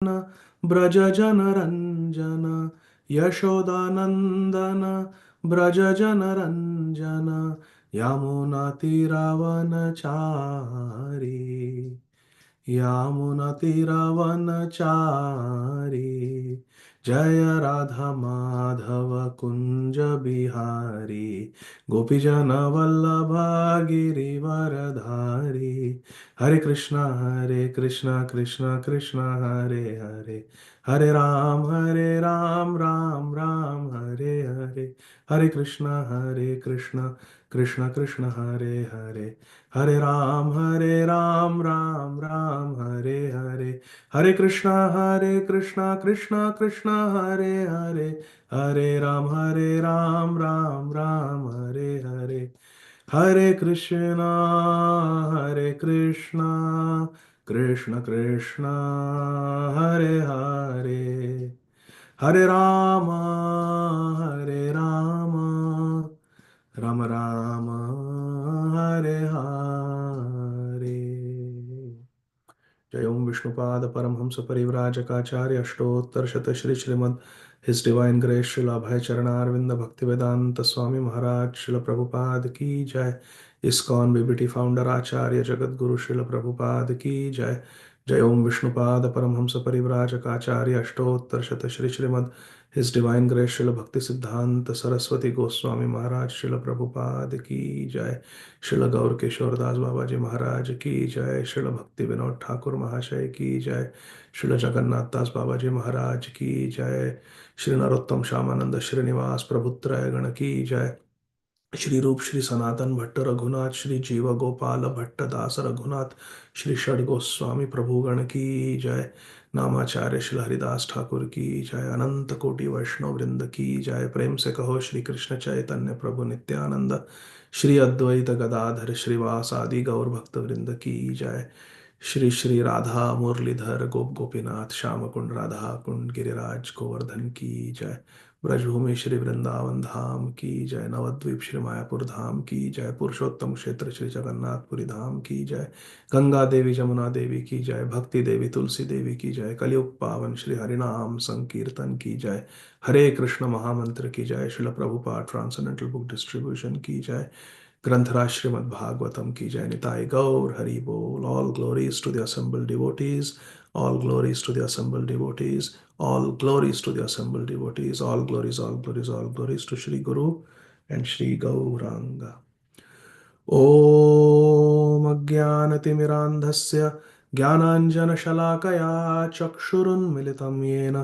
ब्रज जनरञ्जन यशोदानन्दन ब्रज जनरञ्जन यमुनातिरवनचारि यमुनातिरवनचारि जय राधा माधव कुञ्ज बिहारी गोपीजन वल्लभ गिरिवरधारी हरे कृष्णा कृष्णा कृष्णा हरे हरे हरे राम राम राम हरे हरे हरे कृष्णा कृष्णा कृष्णा हरे हरे हरे राम राम राम हरे हरे हरे कृष्णा कृष्णा कृष्णा हरे हरे हरे राम राम राम हरे हरे हरे कृष्णा कृष्ण कृष्ण हरे हरे हरे राम हरे राम राम राम हरे हरे जय ओम Vishnupad Paramhans Parivrajakacharya Ashtottara Shata Sri Srimad His Divine Grace Srila Abhay Charanaravinda Bhakti Vedanta Swami Maharaj Srila Prabhupada की जय। इस्कॉन बीबीटी फाउंडर आचार्य जगत गुरु श्रील प्रभुपाद की जय। जय ओम Vishnupad Paramhans Parivrajakacharya Ashtottara Shata Sri Srimad His Divine Grace Srila भक्ति सिद्धांत सरस्वती गोस्वामी महाराज श्रील प्रभुपाद की जय। श्रील गौर किशोरदास बाबा जी महाराज की जय। श्रील भक्ति विनोद ठाकुर महाशय की जय। श्रील जगन्नाथ दास बाबा जी महाराज की जय। श्री नरोत्तम श्यामानंद श्रीनिवास प्रभुत्रय गण की जय। श्री रूप श्री सनातन भट्ट रघुनाथ श्री जीव गोपाल भट्ट दास रघुनाथ श्री षड गोस्वामी प्रभुगण की जय। नामाचार्य श्री हरिदास ठाकुर की जय। अनंत कोटि वैष्णव वृंद की जय। प्रेम से कहो श्री कृष्ण चैतन्य प्रभु नित्यानंद श्री अद्वैत गदाधर श्रीवास आदि गौर भक्त वृंद की जय। श्री श्री राधा मुरलीधर गोप गोपीनाथ श्याम कुंड राधा कुंड गिरिराज गोवर्धन की जय। ब्रजभूमि श्री वृंदावन धाम की जय। नवद्वीप श्री मायापुर धाम की जय। पुरुषोत्तम क्षेत्र श्री जगन्नाथपुरी धाम की जय। गंगा देवी जमुना देवी की जय। भक्ति देवी तुलसी देवी की जय। कलयुग पावन श्री हरिनाम संकीर्तन की जय। हरे कृष्ण महामंत्र की जय। Srila Prabhupada transcendental book distribution की जय। ग्रंथराज श्रीमद् भागवतम की जय। निताय गौर हरि बोल। All glories to the assembled devotees. All glories to the assembled devotees. All glories to the assembled devotees. All glories, all glories, all glories to Shri Guru and Shri Gauranga. ॐ अज्ञानतिमिरान्धस्य ज्ञानाञ्जनशलाकया चक्षुरुन्मिलितं येन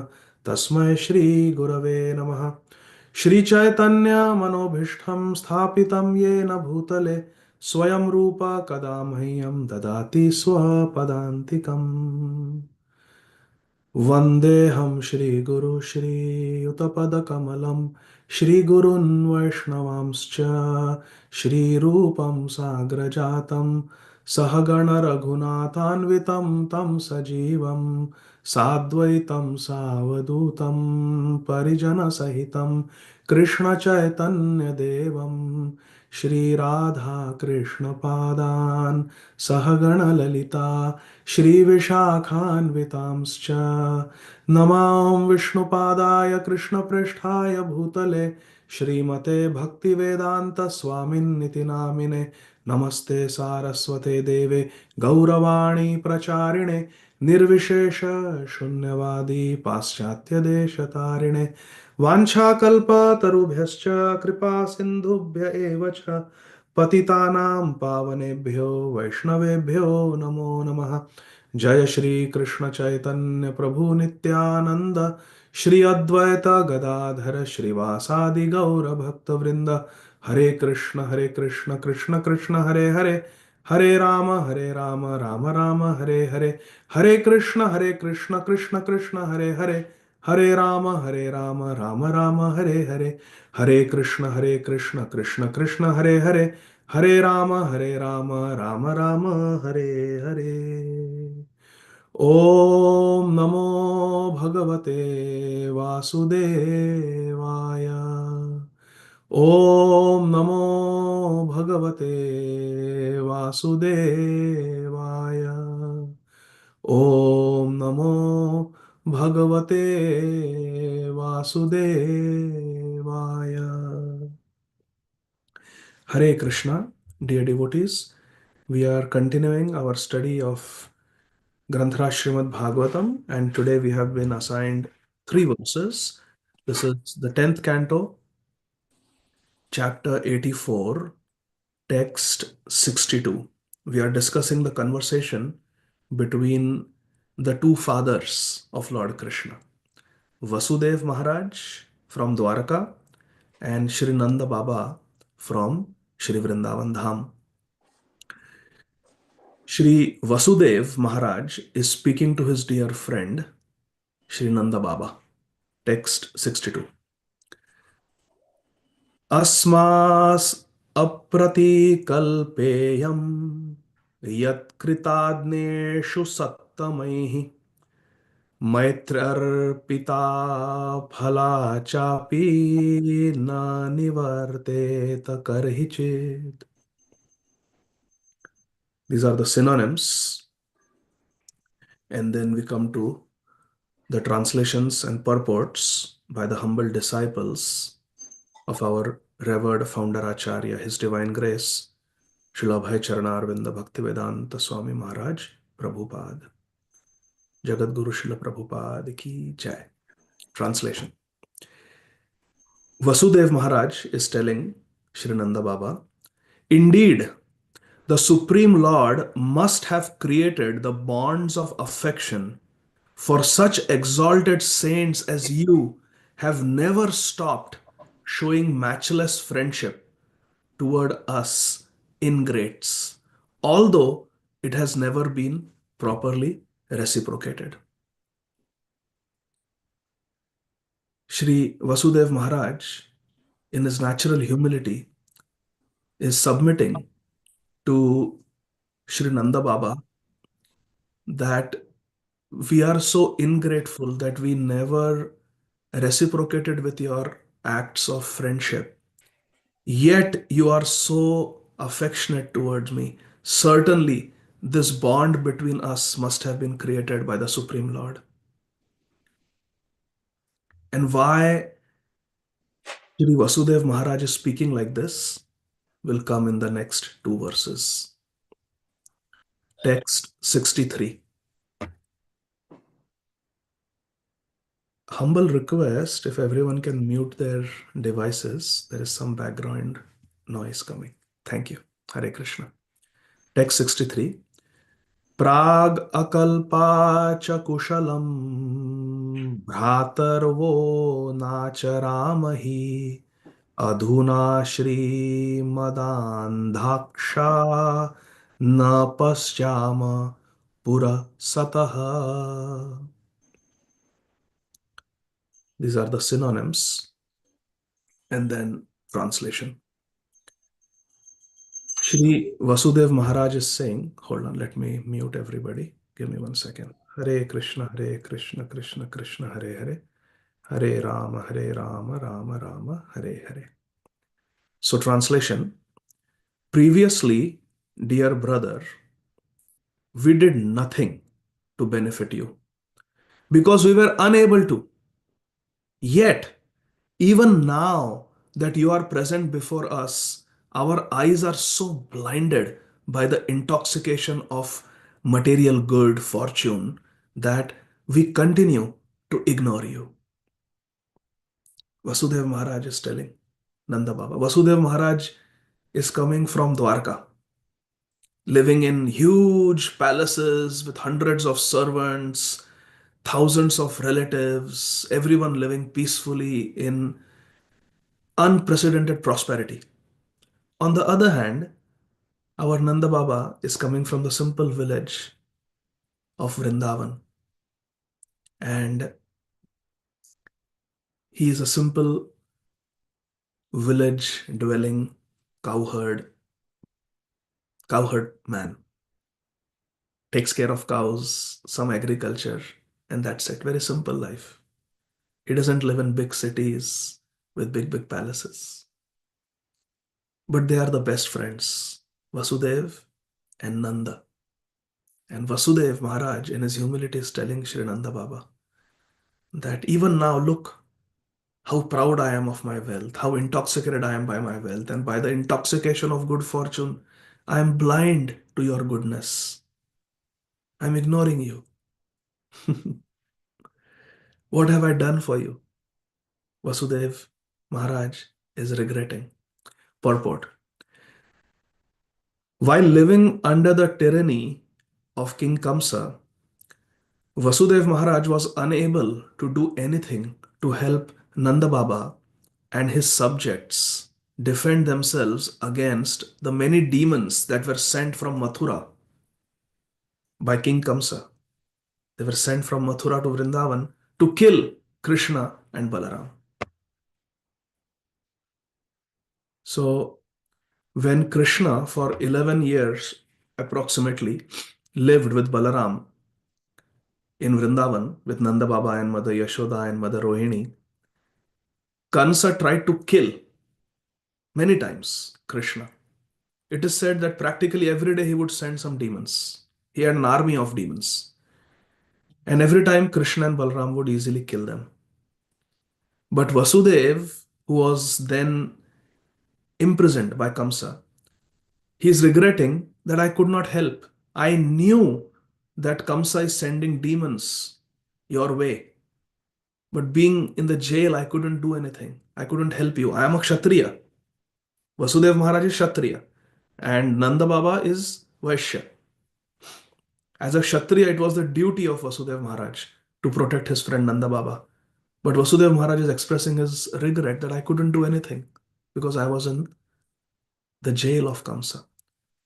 तस्मै श्रीगुरवे नमः। श्रीचैतन्यमनोभीष्टं स्थापितं येन भूतले स्वयं रूप कदा मह्यं ददाति स्वपदान्तिकम्। वन्देऽहं श्रीगुरु श्रीयुतपदकमलं श्रीगुरून् वैष्णवांश्च श्रीरूपं साग्रजातं सहगणरघुनाथान्वितं तं सजीवं साद्वैतं सावधूतं परिजनसहितं कृष्णचैतन्यदेवं श्रीराधाकृष्णपादान् सहगणललिता श्रीविशाखान्वितांश्च नमां विष्णुपादाय कृष्णप्रेष्ठाय भूतले श्रीमते भक्तिवेदान्तस्वामिन्निति नामिने। नमस्ते सारस्वते देवे गौरवाणी प्रचारिणे निर्विशेष शून्यवादी पाश्चात्यदेशतारिणे वाञ्छाकल्पतरुभ्यश्च कृपा सिन्धुभ्य एव च पतितानां पावनेभ्यो वैष्णवेभ्यो नमो नमः। जय श्री कृष्ण चैतन्य प्रभु नित्यानंद श्री अद्वैत गदाधर श्रीवासादि गौर भक्त वृंद। हरे कृष्ण कृष्ण कृष्ण हरे हरे हरे राम राम राम हरे हरे। हरे कृष्ण कृष्ण कृष्ण हरे हरे हरे राम राम राम हरे हरे। हरे कृष्ण कृष्ण कृष्ण हरे हरे हरे राम राम राम हरे हरे। ओम नमो भगवते वासुदेवाय। ओम नमो भगवते वासुदेवाय। ओम नमो भगवते वासुदेवाय. Hare Krishna, dear devotees. We are continuing our study of Granthra Srimad Bhagavatam, and today we have been assigned three verses. This is the 10th canto, chapter 84, text 62. We are discussing the conversation between the two fathers of Lord Krishna, Vasudev Maharaj from Dwaraka and Shri Nanda Baba from Shri Vrindavan Dham. Shri Vasudev Maharaj is speaking to his dear friend Shri Nanda Baba. Text 62. Asmas apratikalpeyam yatkritadneshu sattamaihi मैत्रर्पिता फला चापि न निवर्तेत करहि चेत्. These are the synonyms, and then we come to the translations and purports by the humble disciples of our revered founder Acharya, His Divine Grace, Srila Abhay Charanarvinda Bhaktivedanta Swami Maharaj Prabhupada. Jagat Guru Srila Prabhupada ki Jai. Translation. Vasudev Maharaj is telling Shri Nanda Baba, indeed, the Supreme Lord must have created the bonds of affection, for such exalted saints as you have never stopped showing matchless friendship toward us ingrates, although it has never been properly reciprocated. Shri Vasudev Maharaj, in his natural humility, is submitting to Shri Nanda Baba that we are so ingrateful that we never reciprocated with your acts of friendship. Yet you are so affectionate towards me. Certainly, this bond between us must have been created by the Supreme Lord. And why Shri Vasudev Maharaj is speaking like this will come in the next two verses. Text 63. Humble request if everyone can mute their devices. There is some background noise coming. Thank you. Hare Krishna. Text 63. Prag akalpa kushalam bhratarvo nacharamahi adhuna shri madandhaksha na paschama pura sataha. These are the synonyms and then translation. Shri Vasudev Maharaj is saying, hold on, let me mute everybody. Give me 1 second. Hare Krishna, Krishna Krishna, Hare Hare. Hare Rama, Rama Rama, Hare Hare. So, translation. Previously, dear brother, we did nothing to benefit you because we were unable to. Yet, even now that you are present before us, our eyes are so blinded by the intoxication of material good fortune that we continue to ignore you. Vasudev Maharaj is telling Nanda Baba. Vasudev Maharaj is coming from Dwarka, living in huge palaces with hundreds of servants, thousands of relatives, everyone living peacefully in unprecedented prosperity. On the other hand, our Nanda Baba is coming from the simple village of Vrindavan, and he is a simple village dwelling cowherd man. Takes care of cows, some agriculture, and that's it. Very simple life. He doesn't live in big cities with big palaces. But they are the best friends, Vasudev and Nanda. And Vasudev Maharaj, in his humility, is telling Sri Nanda Baba, that even now, look how proud I am of my wealth, how intoxicated I am by my wealth, and by the intoxication of good fortune, I am blind to your goodness. I'm ignoring you. What have I done for you? Vasudev Maharaj is regretting. Purport. While living under the tyranny of King Kamsa, Vasudev Maharaj was unable to do anything to help Nanda Baba and his subjects defend themselves against the many demons that were sent from Mathura by King Kamsa. They were sent from Mathura to Vrindavan to kill Krishna and Balaram. So, when Krishna, for 11 years approximately, lived with Balaram in Vrindavan with Nanda Baba and Mother Yashoda and Mother Rohini, Kansa tried to kill many times Krishna. It is said that practically every day he would send some demons. He had an army of demons. And every time Krishna and Balram would easily kill them. But Vasudev, who was then imprisoned by Kamsa, he is regretting that I could not help. I knew that Kamsa is sending demons your way. But being in the jail, I couldn't do anything. I couldn't help you. I am a Kshatriya. Vasudev Maharaj is Kshatriya. And Nanda Baba is Vaishya. As a Kshatriya, it was the duty of Vasudev Maharaj to protect his friend Nanda Baba. But Vasudev Maharaj is expressing his regret that I couldn't do anything because I was in the jail of Kamsa.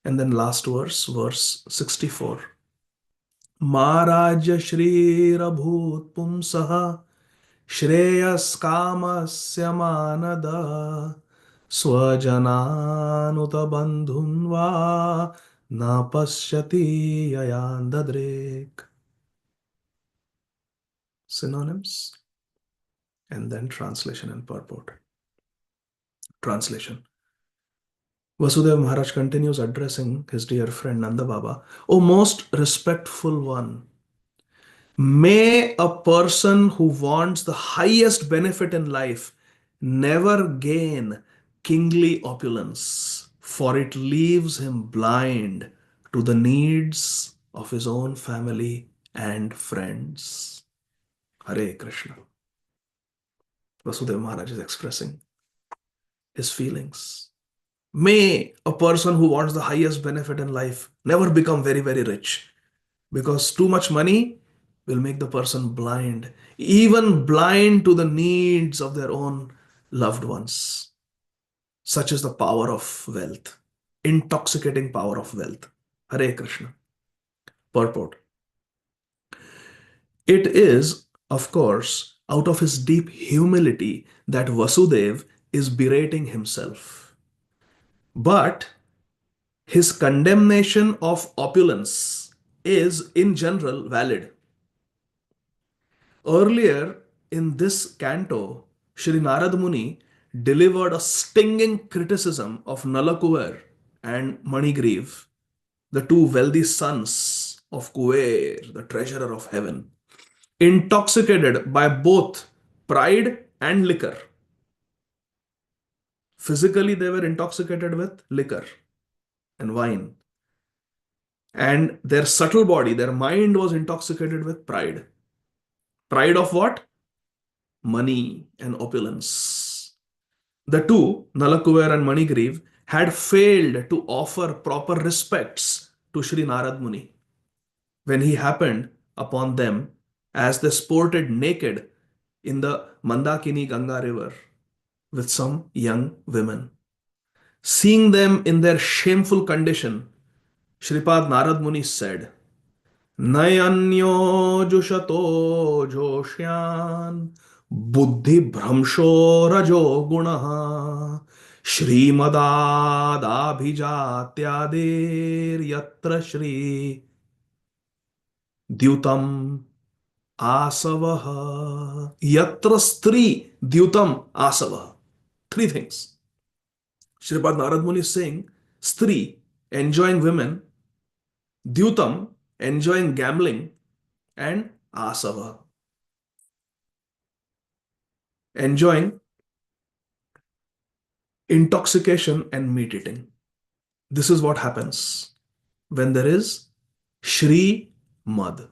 And then last verse, verse 64. Maharaj Shri Rabhut Pumsaha Shreyas Kamasya Manada Swajananuta Bandhunva Na Pasyati Yayandadrek. Synonyms and then translation and purport. Translation. Vasudev Maharaj continues addressing his dear friend Nanda Baba. O most respectful one, may a person who wants the highest benefit in life never gain kingly opulence, for it leaves him blind to the needs of his own family and friends. Hare Krishna. Vasudev Maharaj is expressing his feelings. May a person who wants the highest benefit in life never become very, very rich because too much money will make the person blind, even blind to the needs of their own loved ones. Such is the power of wealth, intoxicating power of wealth. Hare Krishna. Purport. It is, of course, out of his deep humility that Vasudev is berating himself. But his condemnation of opulence is in general valid. Earlier in this canto, Shri Narad Muni delivered a stinging criticism of Nalakuver and Manigriv, the two wealthy sons of Kuver, the treasurer of heaven, intoxicated by both pride and liquor. Physically, they were intoxicated with liquor and wine. And their subtle body, their mind was intoxicated with pride. Pride of what? Money and opulence. The two, Nalakuver and Manigriv, had failed to offer proper respects to Sri Narad Muni when he happened upon them as they sported naked in the Mandakini Ganga river with some young women. Seeing them in their shameful condition, Shripad Narad Muni said, नयन्यो जुषतो जोष्यान् बुद्धिभ्रंशो रजो गुणः श्रीमदादाभिजात्यादेर्यत्र श्री द्युतम आसवः यत्र स्त्री द्युतम आसवः. Three things. Shripad Narad Muni is saying, Stri, enjoying women, Dyutam, enjoying gambling, and Asava, enjoying intoxication and meat eating. This is what happens when there is Shri Mad,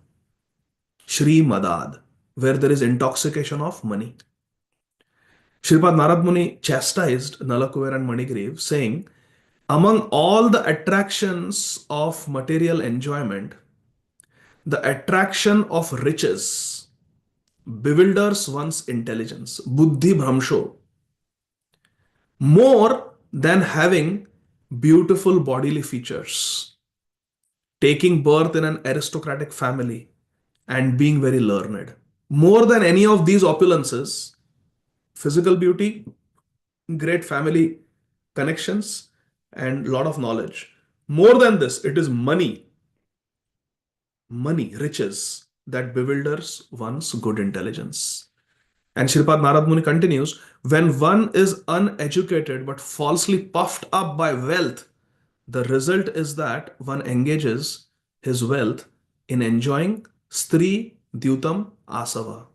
Shri Madad, where there is intoxication of money. Shripad Narad Muni chastised Nalakuver and Manigriv, saying, among all the attractions of material enjoyment, the attraction of riches bewilders one's intelligence, buddhi bhramsho, more than having beautiful bodily features, taking birth in an aristocratic family, and being very learned. More than any of these opulences, physical beauty, great family connections, and lot of knowledge. More than this, it is money, riches that bewilders one's good intelligence. And Shripad Narad Muni continues, when one is uneducated but falsely puffed up by wealth, the result is that one engages his wealth in enjoying stri dyutam asava,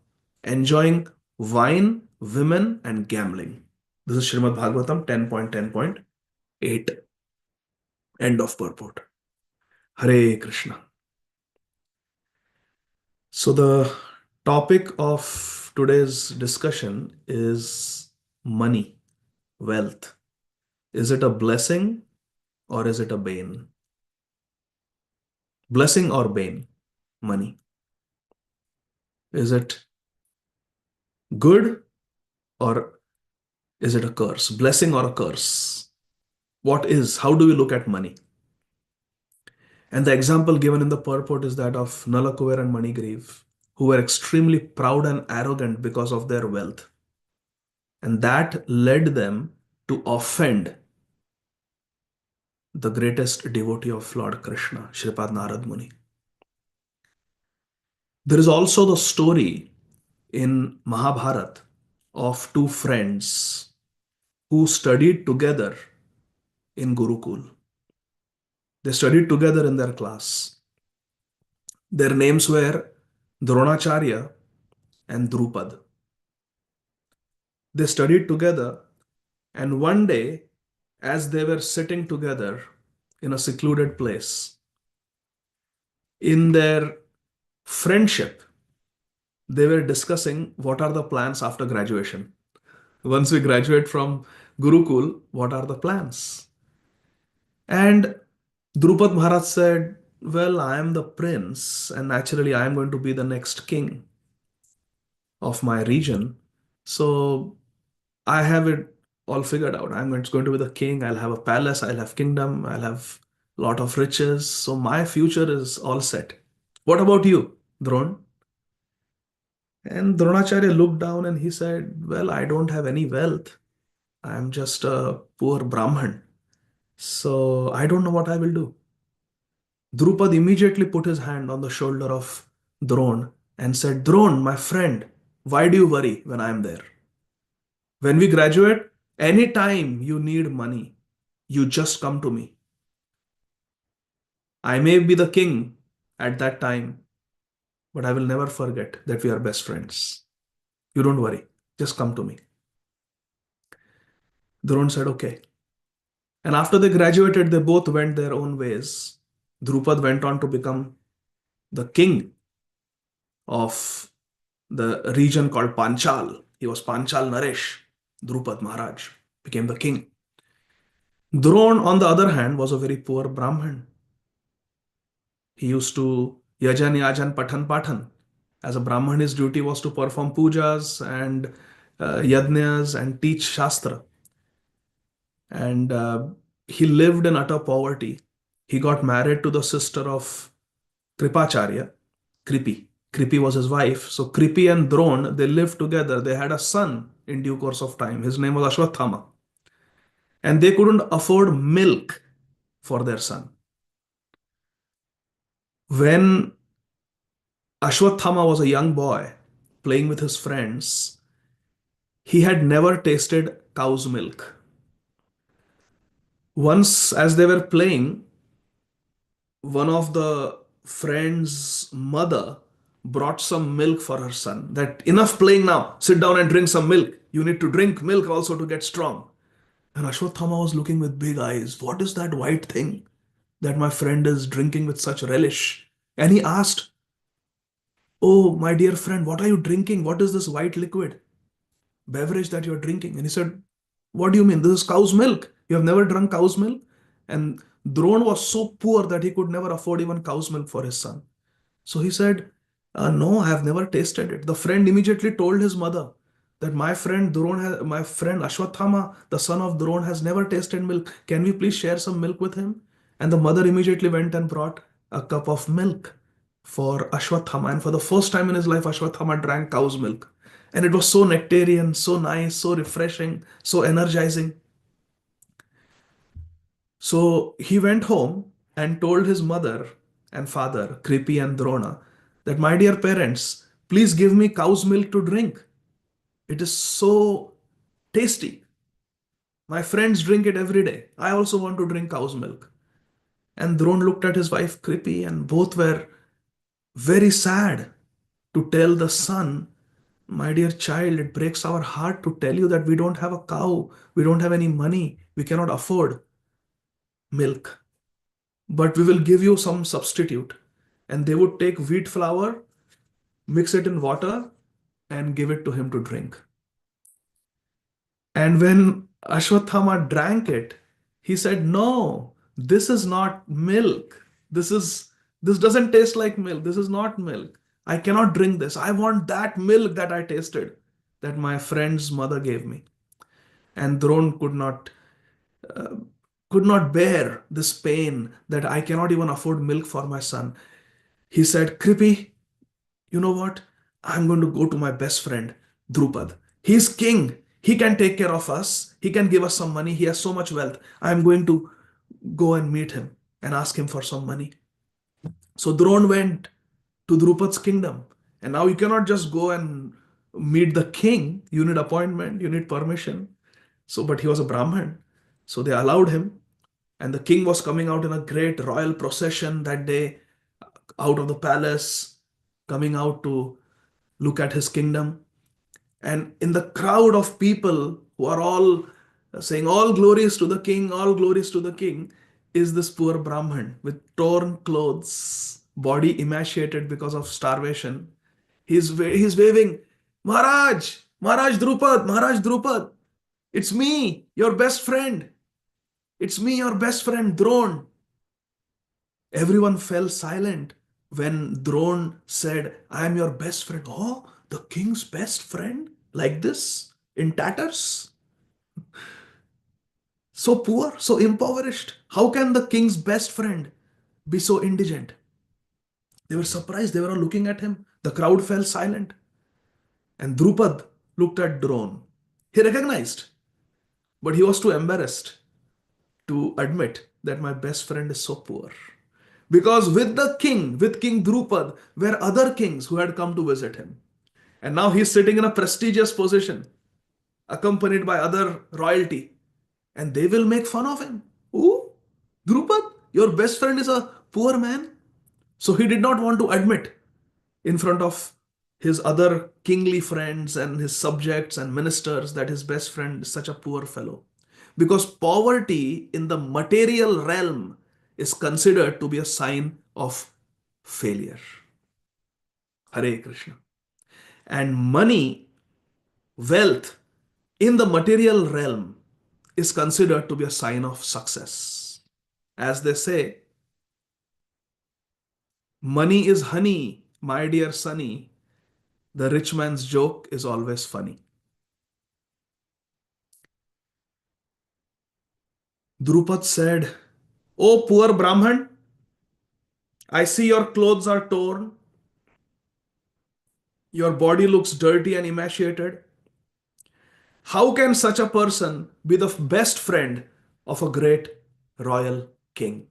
enjoying wine, women, and gambling. This is Srimad Bhagavatam 10.10.8. End of purport. Hare Krishna. So, the topic of today's discussion is money, wealth. Is it a blessing or is it a bane? Blessing or bane? Money. Is it good or is it a curse? Blessing or a curse? What is? How do we look at money? And the example given in the purport is that of Nalakuver and Manigriv, who were extremely proud and arrogant because of their wealth. And that led them to offend the greatest devotee of Lord Krishna, Shripad Narad Muni. There is also the story in Mahabharata of two friends who studied together in Gurukul. They studied together in their class. Their names were Dronacharya and Drupad. They studied together, and one day, as they were sitting together in a secluded place, in their friendship, they were discussing what are the plans after graduation. Once we graduate from Gurukul, what are the plans? And Drupad Maharaj said, well, I am the prince, and naturally, I am going to be the next king of my region. So I have it all figured out. I'm going to be the king. I'll have a palace. I'll have kingdom. I'll have a lot of riches. So my future is all set. What about you, Dron? And Dronacharya looked down and he said, well, I don't have any wealth. I'm just a poor Brahman. So I don't know what I will do. Drupad immediately put his hand on the shoulder of Dron and said, Dron, my friend, why do you worry when I am there? When we graduate, anytime you need money, you just come to me. I may be the king at that time, but I will never forget that we are best friends. You don't worry, just come to me. Dron said, okay. And after they graduated, they both went their own ways. Drupad went on to become the king of the region called Panchal. He was Panchal Naresh. Drupad Maharaj became the king. Dron, on the other hand, was a very poor Brahmin. He used to yajan, yajan, pathan, pathan. As a Brahmin, his duty was to perform pujas and yajnas and teach Shastra. And he lived in utter poverty. He got married to the sister of Kripacharya, Kripi. Kripi was his wife. So Kripi and Dron, they lived together. They had a son in due course of time. His name was Ashwathama. And they couldn't afford milk for their son. When Ashwathama was a young boy playing with his friends, he had never tasted cow's milk. Once, as they were playing, one of the friend's mother brought some milk for her son. That enough playing now, sit down and drink some milk. You need to drink milk also to get strong. And Ashwatthama was looking with big eyes. What is that white thing that my friend is drinking with such relish? And he asked, "Oh, my dear friend, what are you drinking? What is this white liquid beverage that you're drinking?" And he said, "What do you mean? This is cow's milk. You have never drunk cow's milk?" And Drone was so poor that he could never afford even cow's milk for his son. So he said, "No, I have never tasted it." The friend immediately told his mother that my friend Ashwatthama, the son of Drone, has never tasted milk. Can we please share some milk with him? And the mother immediately went and brought a cup of milk for Ashwatthama. And for the first time in his life, Ashwatthama drank cow's milk. And it was so nectarian, so nice, so refreshing, so energizing. So he went home and told his mother and father, Kripi and Drona, that, "My dear parents, please give me cow's milk to drink. It is so tasty. My friends drink it every day. I also want to drink cow's milk." And Drone looked at his wife Kripi, and both were very sad to tell the son, "My dear child, it breaks our heart to tell you that we don't have a cow, we don't have any money, we cannot afford milk. But we will give you some substitute." And they would take wheat flour, mix it in water, and give it to him to drink. And when Ashwatthama drank it, he said, "No, this is not milk. This doesn't taste like milk. This is not milk. I cannot drink this. I want that milk that I tasted, that my friend's mother gave me." And Drone uh, could not bear this pain that I cannot even afford milk for my son. He said, "Kripi, you know what? I'm going to go to my best friend, Drupad. He's king. He can take care of us. He can give us some money. He has so much wealth. I'm going to go and meet him and ask him for some money." So Drone went to Drupad's kingdom. And now you cannot just go and meet the king. You need appointment, you need permission. So, but he was a Brahmin. So they allowed him. And the king was coming out in a great royal procession that day out of the palace, coming out to look at his kingdom. And in the crowd of people who are all saying, "All glories to the king, all glories to the king," is this poor Brahman with torn clothes, body emaciated because of starvation. He's waving, "Maharaj, Maharaj Drupad, Maharaj Drupad, it's me, your best friend. It's me, your best friend, Drone." Everyone fell silent when Drone said, "I am your best friend." Oh, the king's best friend? Like this? In tatters? So poor, so impoverished. How can the king's best friend be so indigent? They were surprised. They were all looking at him. The crowd fell silent. And Drupad looked at Drone. He recognized, but he was too embarrassed to admit that my best friend is so poor. Because with the king, with King Drupad, were other kings who had come to visit him. And now he's sitting in a prestigious position, accompanied by other royalty. And they will make fun of him. "Oh, Drupad, your best friend is a poor man." So he did not want to admit in front of his other kingly friends and his subjects and ministers that his best friend is such a poor fellow. Because poverty in the material realm is considered to be a sign of failure. Hare Krishna. And money, wealth in the material realm is considered to be a sign of success. As they say, "Money is honey, my dear sonny. The rich man's joke is always funny." Drupad said, "Oh, poor Brahman, I see your clothes are torn, your body looks dirty and emaciated. How can such a person be the best friend of a great royal king?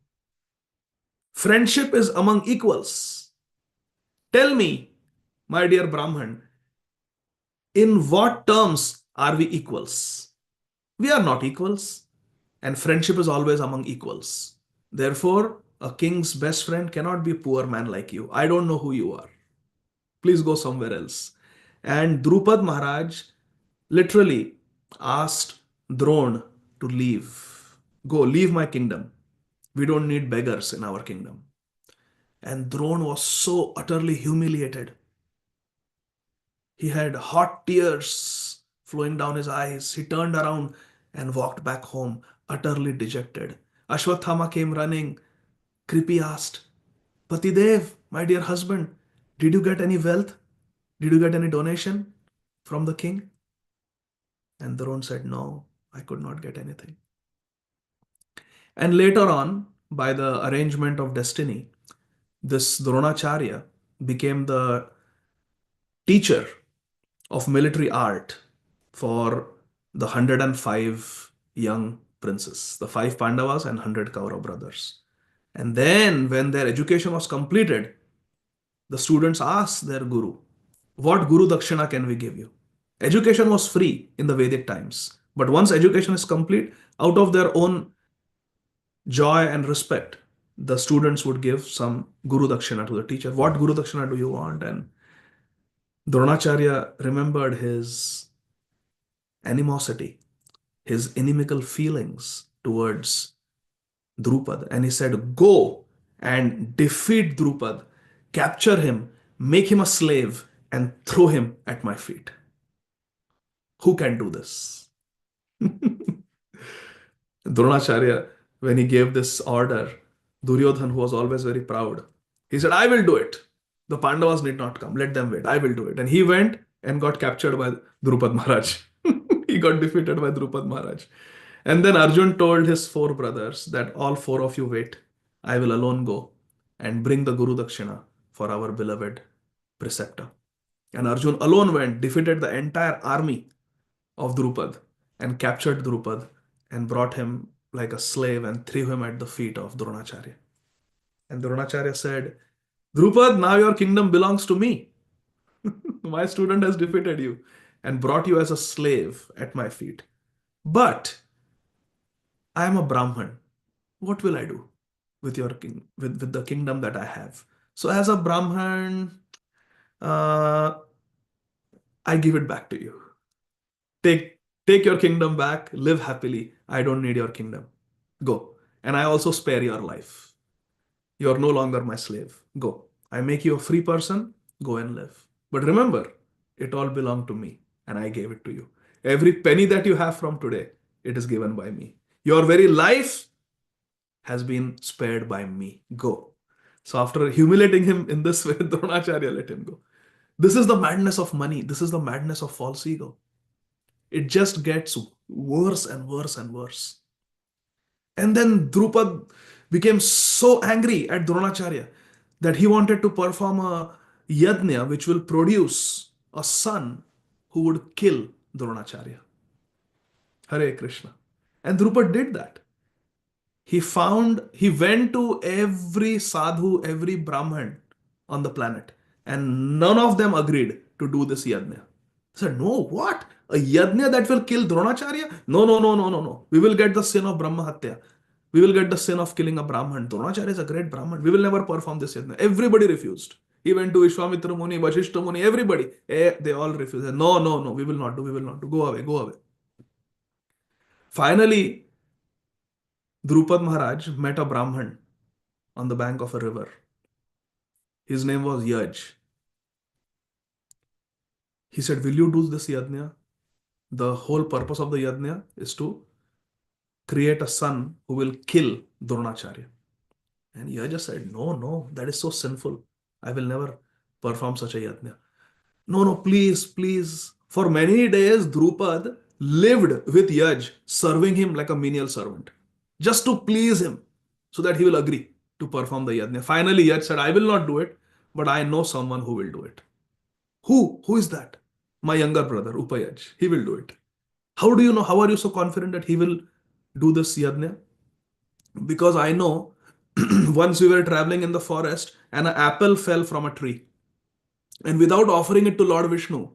Friendship is among equals. Tell me, my dear Brahman, in what terms are we equals? We are not equals, and friendship is always among equals. Therefore, a king's best friend cannot be a poor man like you. I don't know who you are." Please go somewhere else. And Drupad Maharaj literally asked Drona to leave. Go, leave my kingdom. We don't need beggars in our kingdom. And Drona was so utterly humiliated. He had hot tears flowing down his eyes. He turned around and walked back home, utterly dejected. Ashwathama came running. Kripi asked, Patidev, my dear husband, did you get any wealth? Did you get any donation from the king? And Drona said, no, I could not get anything. And later on, by the arrangement of destiny, this Dronacharya became the teacher of military art for the 105 young princes, the five Pandavas and 100 Kaurav brothers. And then, when their education was completed, the students asked their guru, what Guru Dakshina can we give you? Education was free in the Vedic times. But once education is complete, out of their own joy and respect, the students would give some Guru Dakshina to the teacher. What Guru Dakshina do you want? And Dronacharya remembered his animosity, his inimical feelings towards Drupad, and he said, go and defeat Drupad, capture him, make him a slave, and throw him at my feet. Who can do this? Dronacharya, when he gave this order, Duryodhan, who was always very proud, he said, I will do it. The Pandavas need not come. Let them wait. I will do it. And he went and got captured by Drupad Maharaj. He got defeated by Drupad Maharaj. And then Arjun told his four brothers that all four of you wait. I will alone go and bring the Guru Dakshina for our beloved preceptor. And Arjun alone went, defeated the entire army of Drupad and captured Drupad and brought him like a slave and threw him at the feet of Dronacharya. And Dronacharya said, Drupad, now your kingdom belongs to me. My student has defeated you and brought you as a slave at my feet. But I am a Brahman. What will I do with your king, with the kingdom that I have? So as a Brahman, uh, I give it back to you. Take your kingdom back, live happily. I don't need your kingdom. Go. And I also spare your life. You are no longer my slave. Go. I make you a free person. Go and live. But remember, it all belonged to me and I gave it to you. Every penny that you have from today, it is given by me. Your very life has been spared by me. Go. So after humiliating him in this way, Dronacharya let him go. This is the madness of money. This is the madness of false ego. It just gets worse and worse and worse. And then Drupad became so angry at Dronacharya that he wanted to perform a yajna which will produce a son who would kill Dronacharya. Hare Krishna. And Drupad did that. He went to every sadhu, every Brahman on the planet, and none of them agreed to do this yajna. He said, no, what? A yajna that will kill Dronacharya? No, no, no, no, no, no. We will get the sin of Brahma Hatya. We will get the sin of killing a Brahman. Dronacharya is a great Brahman. We will never perform this yajna. Everybody refused. He went to Vishwamitra Muni, Vashishta Muni, everybody. They all refused. No, no, no, we will not do, we will not do. Go away, go away. Finally, Drupad Maharaj met a Brahman on the bank of a river. His name was Yaj. He said, will you do this yajna? The whole purpose of the yajna is to create a son who will kill Dronacharya. And Yaja said, no, no, that is so sinful. I will never perform such a yajna. No, no, please, please. For many days, Drupad lived with Yaj, serving him like a menial servant, just to please him, so that he will agree to perform the yajna. Finally, Yaj said, I will not do it, but I know someone who will do it. Who? Who is that? My younger brother, Upayaj. He will do it. How do you know? How are you so confident that he will do this yajna? Because I know once we were traveling in the forest and an apple fell from a tree. And without offering it to Lord Vishnu,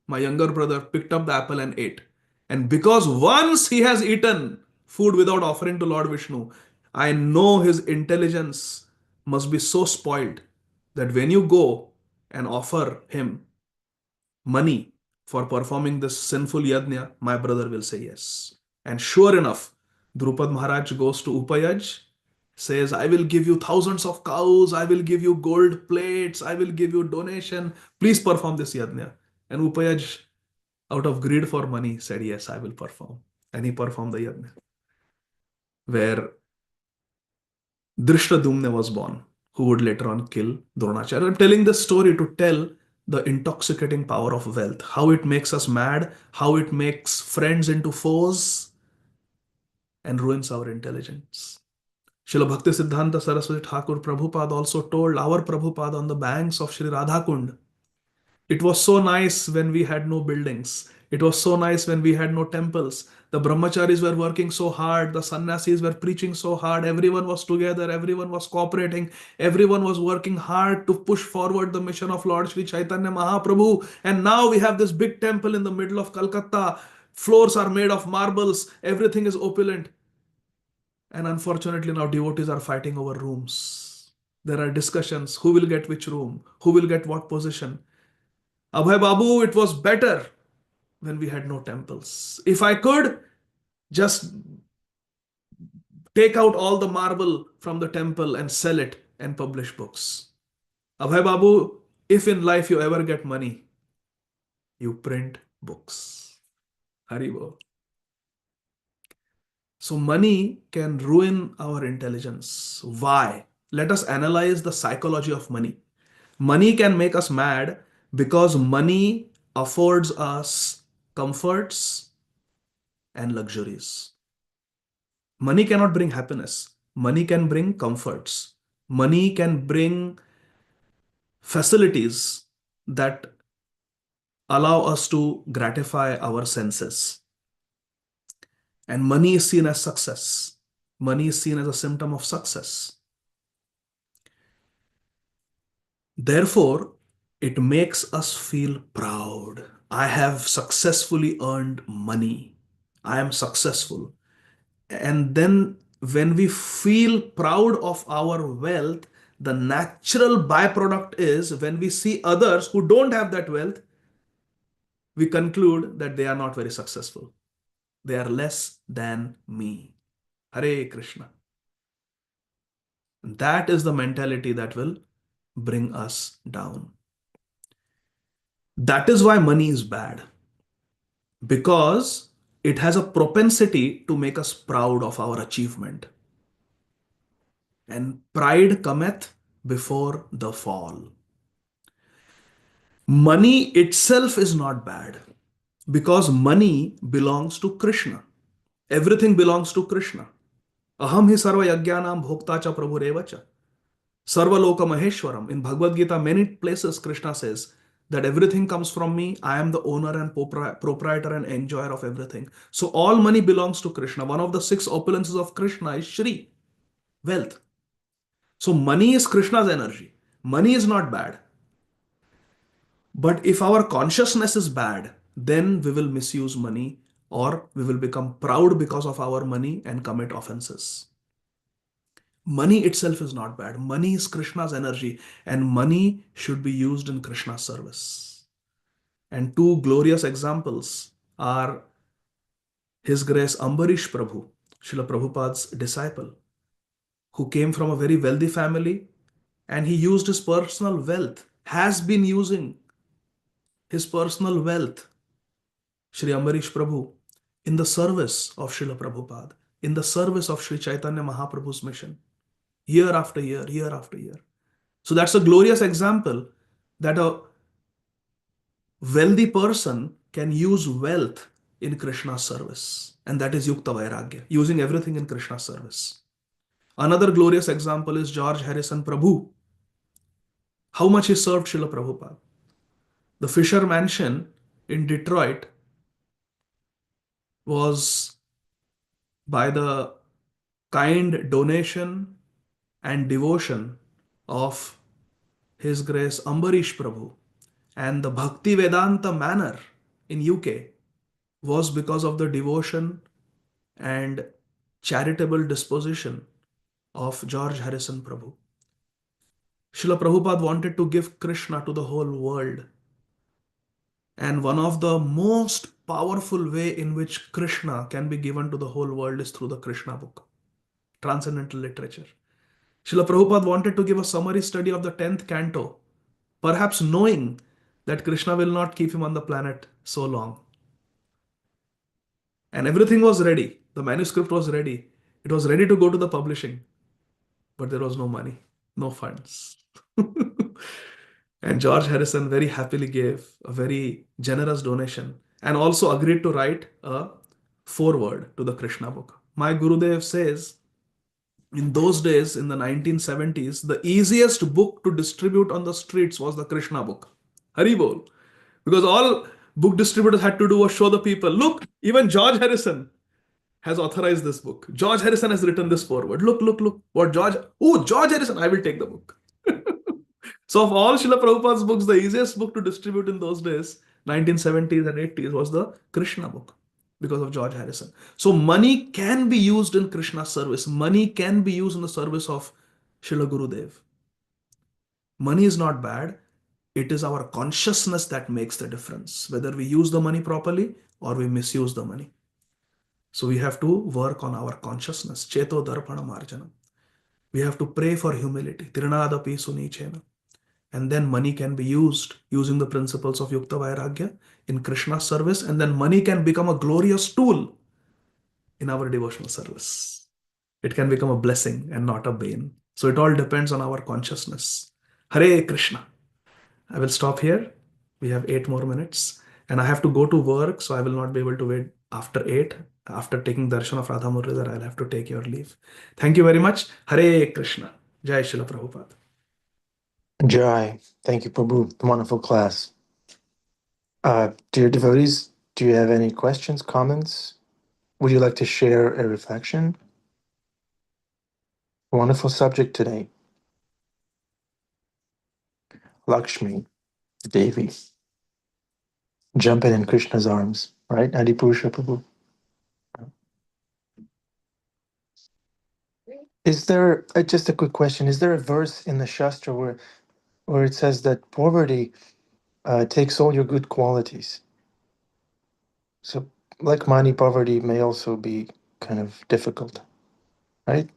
my younger brother picked up the apple and ate. And because once he has eaten food without offering to Lord Vishnu, I know his intelligence must be so spoiled that when you go and offer him money for performing this sinful yajna, my brother will say yes. And sure enough, Drupad Maharaj goes to Upayaj, says, I will give you thousands of cows, I will give you gold plates, I will give you donation, please perform this yajna. And Upayaj, out of greed for money, said, yes, I will perform. And he performed the yajna, where Drishtadyumna was born, who would later on kill Dronacharya. I'm telling this story to tell the intoxicating power of wealth, how it makes us mad, how it makes friends into foes, and ruins our intelligence. Srila Bhakti Siddhanta Saraswati Thakur Prabhupada also told our Prabhupada on the banks of Sri Radhakund, it was so nice when we had no buildings. It was so nice when we had no temples. The brahmacharis were working so hard. The sannyasis were preaching so hard. Everyone was together. Everyone was cooperating. Everyone was working hard to push forward the mission of Lord Sri Chaitanya Mahaprabhu. And now we have this big temple in the middle of Calcutta. Floors are made of marbles. Everything is opulent. And unfortunately, now devotees are fighting over rooms. There are discussions who will get which room, who will get what position. Abhay Babu, it was better when we had no temples. If I could just take out all the marble from the temple and sell it and publish books. Abhay Babu, if in life you ever get money, you print books. Haribo. So money can ruin our intelligence. Why? Let us analyze the psychology of money. Money can make us mad because money affords us comforts and luxuries. Money cannot bring happiness. Money can bring comforts. Money can bring facilities that allow us to gratify our senses. And money is seen as success. Money is seen as a symptom of success. Therefore, it makes us feel proud. I have successfully earned money. I am successful. And then when we feel proud of our wealth, the natural byproduct is when we see others who don't have that wealth, we conclude that they are not very successful. They are less than me. Hare Krishna. That is the mentality that will bring us down. That is why money is bad. Because it has a propensity to make us proud of our achievement. And pride cometh before the fall. Money itself is not bad because money belongs to Krishna. Everything belongs to Krishna. Aham hi sarva yajnanam bhokta cha prabhurevacha. Sarva loka maheshwaram. In Bhagavad Gita, many places Krishna says that everything comes from me. I am the owner and proprietor and enjoyer of everything. So all money belongs to Krishna. One of the six opulences of Krishna is Shri, wealth. So money is Krishna's energy. Money is not bad. But if our consciousness is bad, then we will misuse money or we will become proud because of our money and commit offenses. Money itself is not bad. Money is Krishna's energy and money should be used in Krishna's service. And two glorious examples are His Grace Ambarish Prabhu, Srila Prabhupada's disciple, who came from a very wealthy family and he used his personal wealth, has been using his personal wealth, Sri Ambarish Prabhu, in the service of Srila Prabhupada, in the service of Sri Chaitanya Mahaprabhu's mission, year after year, year after year. So that's a glorious example that a wealthy person can use wealth in Krishna's service. And that is Yukta Vairagya, using everything in Krishna's service. Another glorious example is George Harrison Prabhu. How much he served Srila Prabhupada. The Fisher Mansion in Detroit was by the kind donation and devotion of His Grace Ambarish Prabhu. And the Bhakti Vedanta Manor in UK was because of the devotion and charitable disposition of George Harrison Prabhu. Srila Prabhupada wanted to give Krishna to the whole world. And one of the most powerful way in which Krishna can be given to the whole world is through the Krishna book, transcendental literature. Srila Prabhupada wanted to give a summary study of the 10th canto, perhaps knowing that Krishna will not keep him on the planet so long. And everything was ready. The manuscript was ready. It was ready to go to the publishing, but there was no money, no funds. And George Harrison very happily gave a very generous donation and also agreed to write a foreword to the Krishna book. My Gurudev says in those days, in the 1970s, the easiest book to distribute on the streets was the Krishna book. Hari Bol. Because all book distributors had to do was show the people, look, even George Harrison has authorized this book. George Harrison has written this forward. Look, look, look. What George? Oh, George Harrison. I will take the book. So of all Srila Prabhupada's books, the easiest book to distribute in those days, 1970s and 80s, was the Krishna book because of George Harrison. So money can be used in Krishna's service. Money can be used in the service of Srila Gurudev. Money is not bad. It is our consciousness that makes the difference, whether we use the money properly or we misuse the money. So we have to work on our consciousness. Cheto darpana marjana. We have to pray for humility. Tiranadapi sunichena. And then money can be used using the principles of Yukta Vairagya in Krishna's service. And then money can become a glorious tool in our devotional service. It can become a blessing and not a bane. So it all depends on our consciousness. Hare Krishna. I will stop here. We have 8 more minutes. And I have to go to work, so I will not be able to wait after 8. After taking darshan of Radha Murlidhar, I'll have to take your leave. Thank you very much. Hare Krishna. Jai Srila Prabhupada. Jai, thank you, Prabhu. Wonderful class. Dear devotees, do you have any questions, comments? Would you like to share a reflection? Wonderful subject today. Lakshmi, Devi, jumping in Krishna's arms, right? Adi Purusha Prabhu. Is there, just a quick question, is there a verse in the Shastra where it says that poverty takes all your good qualities? So, like money, poverty may also be kind of difficult, right?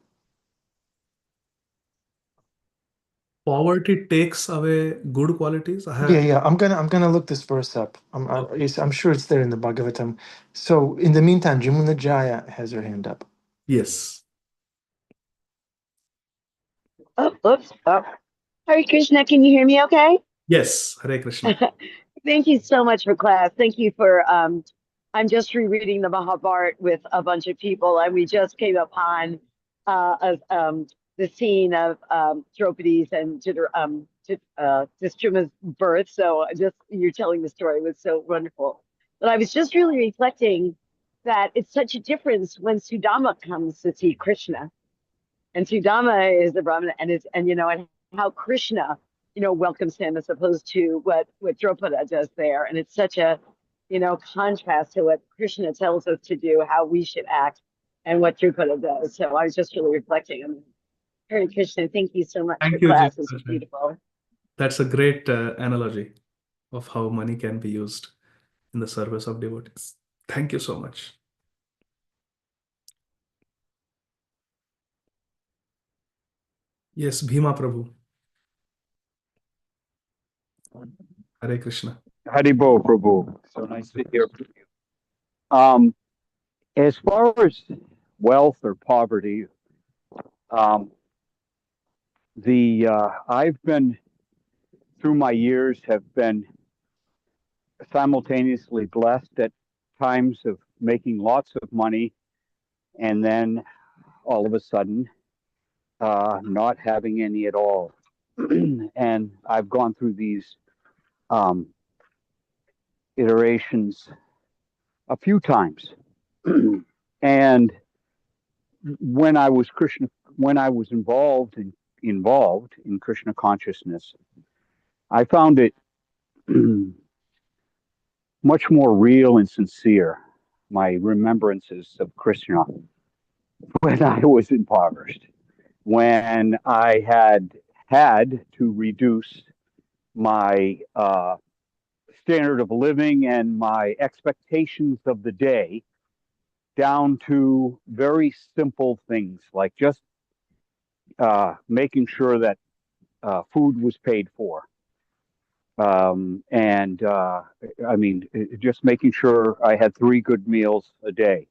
Poverty takes away good qualities. Yeah. I'm gonna look this verse up. I'm sure it's there in the Bhagavatam. So in the meantime, Jamuna Jaya has her hand up. Yes. Oh, oops. Oh. Hare Krishna, can you hear me okay? Yes. Hare Krishna. Thank you so much for class. Thank you for, I'm just rereading the Mahabharata with a bunch of people, and we just came upon the scene of Draupadi's and Dhritarashtra's birth. So just you're telling the story was so wonderful. But I was just really reflecting that it's such a difference when Sudama comes to see Krishna. And Sudama is the Brahmana, and how Krishna, welcomes him as opposed to what Draupada does there. And it's such a, contrast to what Krishna tells us to do, how we should act, and what Draupada does. So I was just really reflecting on Hare Krishna. Thank you so much for Thank you, class. It's Jit. beautiful. That's a great analogy of how money can be used in the service of devotees. Thank you so much. Yes, Bhima Prabhu. Hare Krishna. Haribo Prabhu. So nice to hear from you. As far as wealth or poverty, um, I've been through my years have been simultaneously blessed at times of making lots of money, and then all of a sudden not having any at all. And I've gone through these um, iterations a few times. And when I was involved in Krishna consciousness, I found it much more real and sincere. My remembrances of Krishna when I was impoverished, when I had had to reduce my standard of living and my expectations of the day down to very simple things, like just making sure that food was paid for. Just making sure I had 3 good meals a day,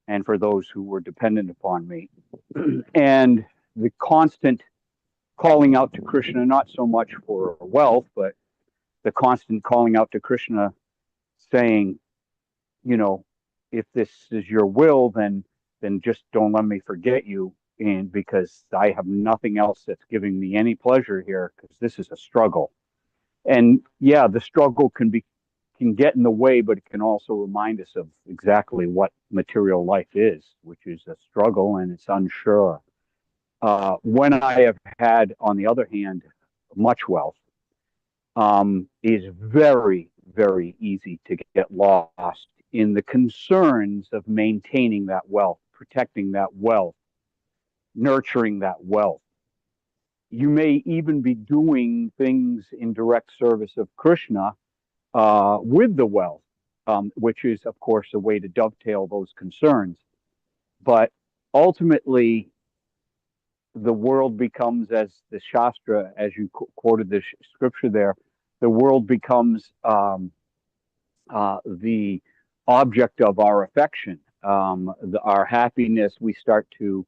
and for those who were dependent upon me. And the constant calling out to Krishna, not so much for wealth, but the constant calling out to Krishna saying, if this is your will, then just don't let me forget you, and because I have nothing else that's giving me any pleasure here, because this is a struggle. And yeah, the struggle can get in the way, but it can also remind us of exactly what material life is, which is a struggle and it's unsure. When I have had, on the other hand, much wealth, is very, very easy to get lost in the concerns of maintaining that wealth, protecting that wealth, nurturing that wealth. You may even be doing things in direct service of Krishna with the wealth, which is, of course, a way to dovetail those concerns. But ultimately, the world becomes, as the Shastra, as you quoted the scripture there, the world becomes the object of our affection, our happiness. We start to,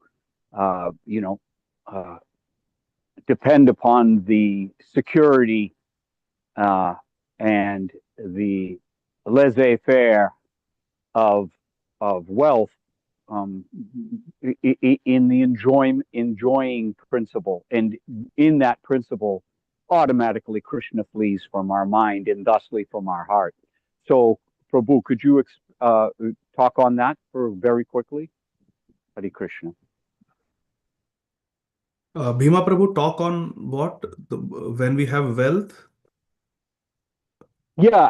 depend upon the security and the laissez-faire of wealth, in the enjoying principle, and in that principle, automatically Krishna flees from our mind and thusly from our heart. So, Prabhu, could you talk on that for very quickly? Hare Krishna. Bhima Prabhu, talk on what? When we have wealth? Yeah,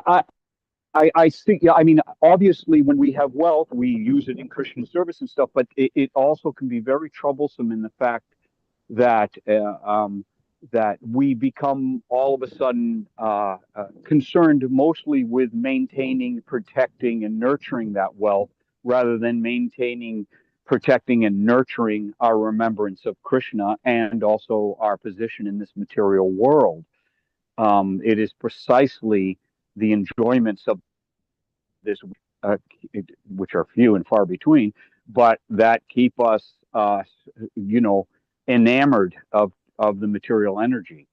I think, yeah, I mean, obviously, when we have wealth, we use it in Christian service and stuff, but it also can be very troublesome in the fact that that we become all of a sudden concerned mostly with maintaining, protecting, and nurturing that wealth, rather than maintaining, protecting, and nurturing our remembrance of Krishna and also our position in this material world. It is precisely the enjoyments of this, which are few and far between, but that keep us, enamored of the material energy.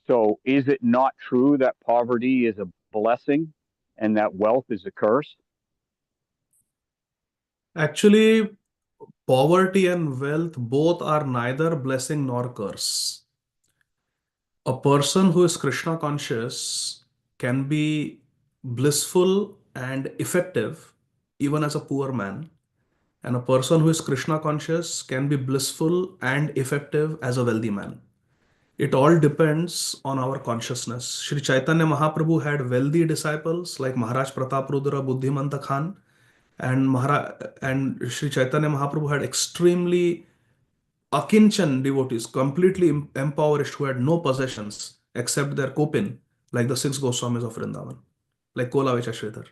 So, is it not true that poverty is a blessing and that wealth is a curse? Actually, poverty and wealth both are neither blessing nor curse. A person who is Krishna conscious can be blissful and effective even as a poor man, and a person who is Krishna conscious can be blissful and effective as a wealthy man. It all depends on our consciousness. Sri Chaitanya Mahaprabhu had wealthy disciples like Maharaj Pratap Rudra Buddhimanta Khan, and Sri Chaitanya Mahaprabhu had extremely akinchan devotees, completely impoverished, who had no possessions except their kopin, like the 6 Goswamis of Vrindavan, like Kola Vechashridhar.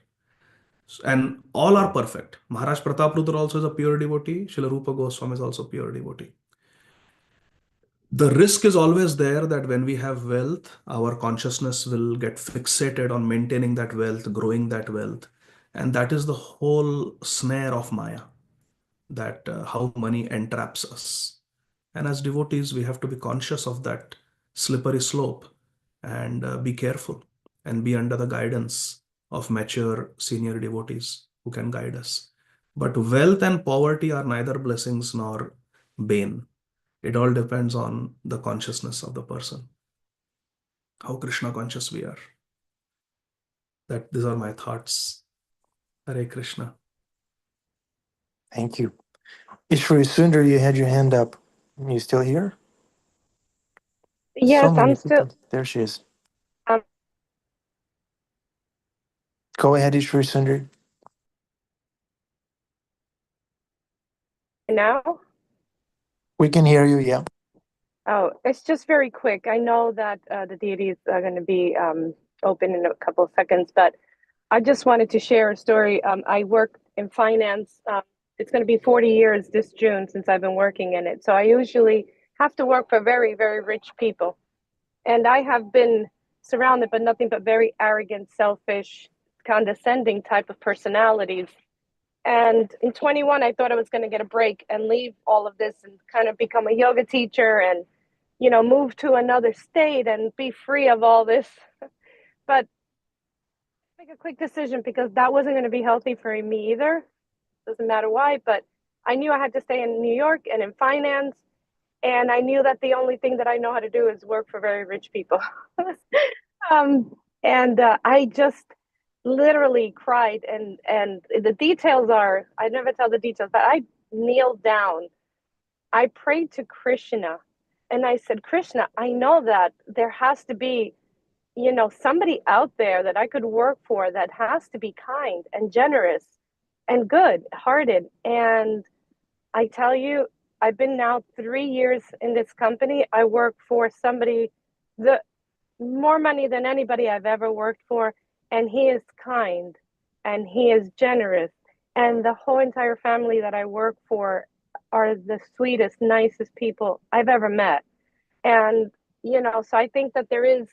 And all are perfect. Maharaj Pratap Rudra also is a pure devotee. Srila Rupa Goswami is also pure devotee. The risk is always there that when we have wealth, our consciousness will get fixated on maintaining that wealth, growing that wealth. And that is the whole snare of Maya, that how money entraps us. And as devotees, we have to be conscious of that slippery slope and be careful and be under the guidance of mature senior devotees who can guide us. But wealth and poverty are neither blessings nor bane. It all depends on the consciousness of the person, how Krishna conscious we are. These are my thoughts. Hare Krishna. Thank you. Ishwari Sundar, you had your hand up. You still here? Yes, So many I'm still. people. There she is. Um, Go ahead, Ishwari Sundar. now. We can hear you, yeah. Oh, it's just very quick. I know that the deities are going to be open in a couple of seconds, but I just wanted to share a story. I work in finance. It's going to be 40 years this June since I've been working in it. So I usually have to work for very, very rich people. And I have been surrounded by nothing but very arrogant, selfish, condescending type of personalities. And in 21, I thought I was going to get a break and leave all of this and kind of become a yoga teacher and, move to another state and be free of all this. But make a quick decision because that wasn't going to be healthy for me either. Doesn't matter why, but I knew I had to stay in New York and in finance. And I knew that the only thing that I know how to do is work for very rich people. And I just literally cried. And the details are, I never tell the details, but I kneeled down. I prayed to Krishna and I said, Krishna, I know that there has to be, somebody out there that I could work for that has to be kind and generous and good hearted. And I tell you, I've been now 3 years in this company. I work for somebody the more money than anybody I've ever worked for, and he is kind and he is generous. And the whole entire family that I work for are the sweetest, nicest people I've ever met. And so I think that there is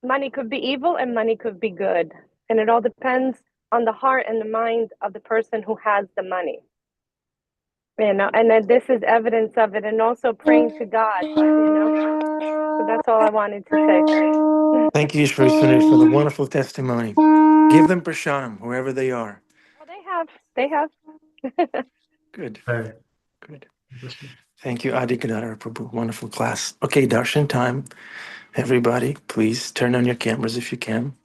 money could be evil and money could be good, and it all depends on the heart and the mind of the person who has the money. And then this is evidence of it, and also praying to God. So that's all I wanted to say. Thank you, Shri Sunesh, for the wonderful testimony. Give them prasadam, wherever they are. Oh, they have. Good, Right. good. Thank you, Adi Gadhahar Prabhu. Wonderful class. Okay, darshan time. Everybody, please turn on your cameras if you can.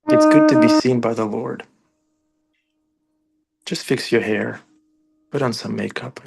It's good to be seen by the Lord. Just fix your hair, put on some makeup.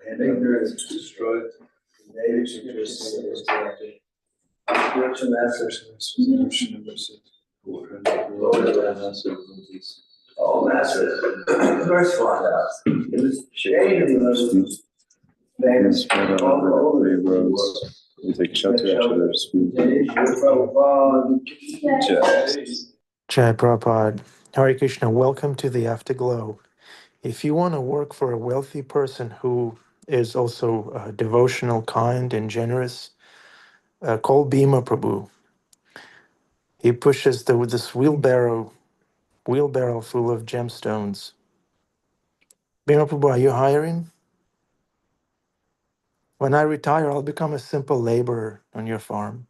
And ignorance is destroyed. Spiritual masters, all masters. First one out. It was shame. We take shelter at other's feet. Jai Prabhupada. Hare Krishna, welcome to the Afterglow. If you want to work for a wealthy person who is also devotional, kind, and generous, call Bhima Prabhu. He pushes this wheelbarrow full of gemstones. Bhima Prabhu, are you hiring? When I retire, I'll become a simple laborer on your farm.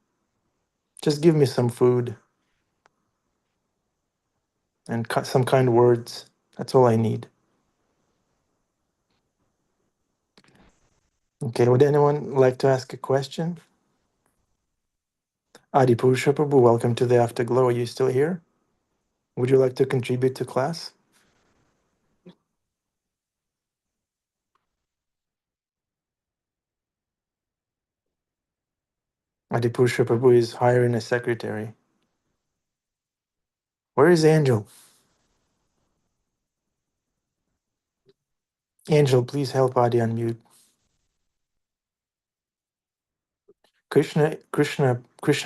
Just give me some food and some kind words. That's all I need. Okay, would anyone like to ask a question? Adi Prabhu, welcome to the Afterglow. Are you still here? Would you like to contribute to class? Adi Prabhu is hiring a secretary. Where is Angel? Angel, please help Adi unmute. Krishna,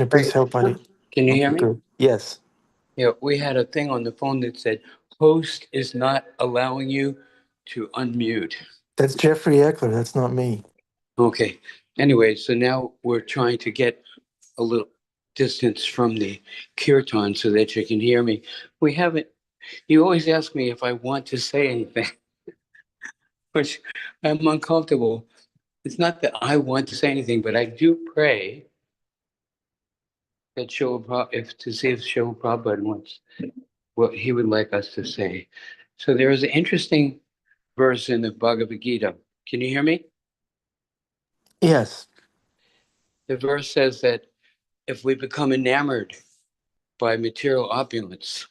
please help Adi. Can you hear me? Good. Yes. Yeah, we had a thing on the phone that said host is not allowing you to unmute. That's Jeffrey Eckler. That's not me. Okay. Anyway, so now we're trying to get a little distance from the kirtan so that you can hear me. We haven't, you always ask me if I want to say anything, which I'm uncomfortable. It's not that I want to say anything, but I do pray that to see if Srila Prabhupada wants what he would like us to say. So there is an interesting verse in the Bhagavad Gita. Can you hear me? Yes. The verse says that if we become enamored by material opulence,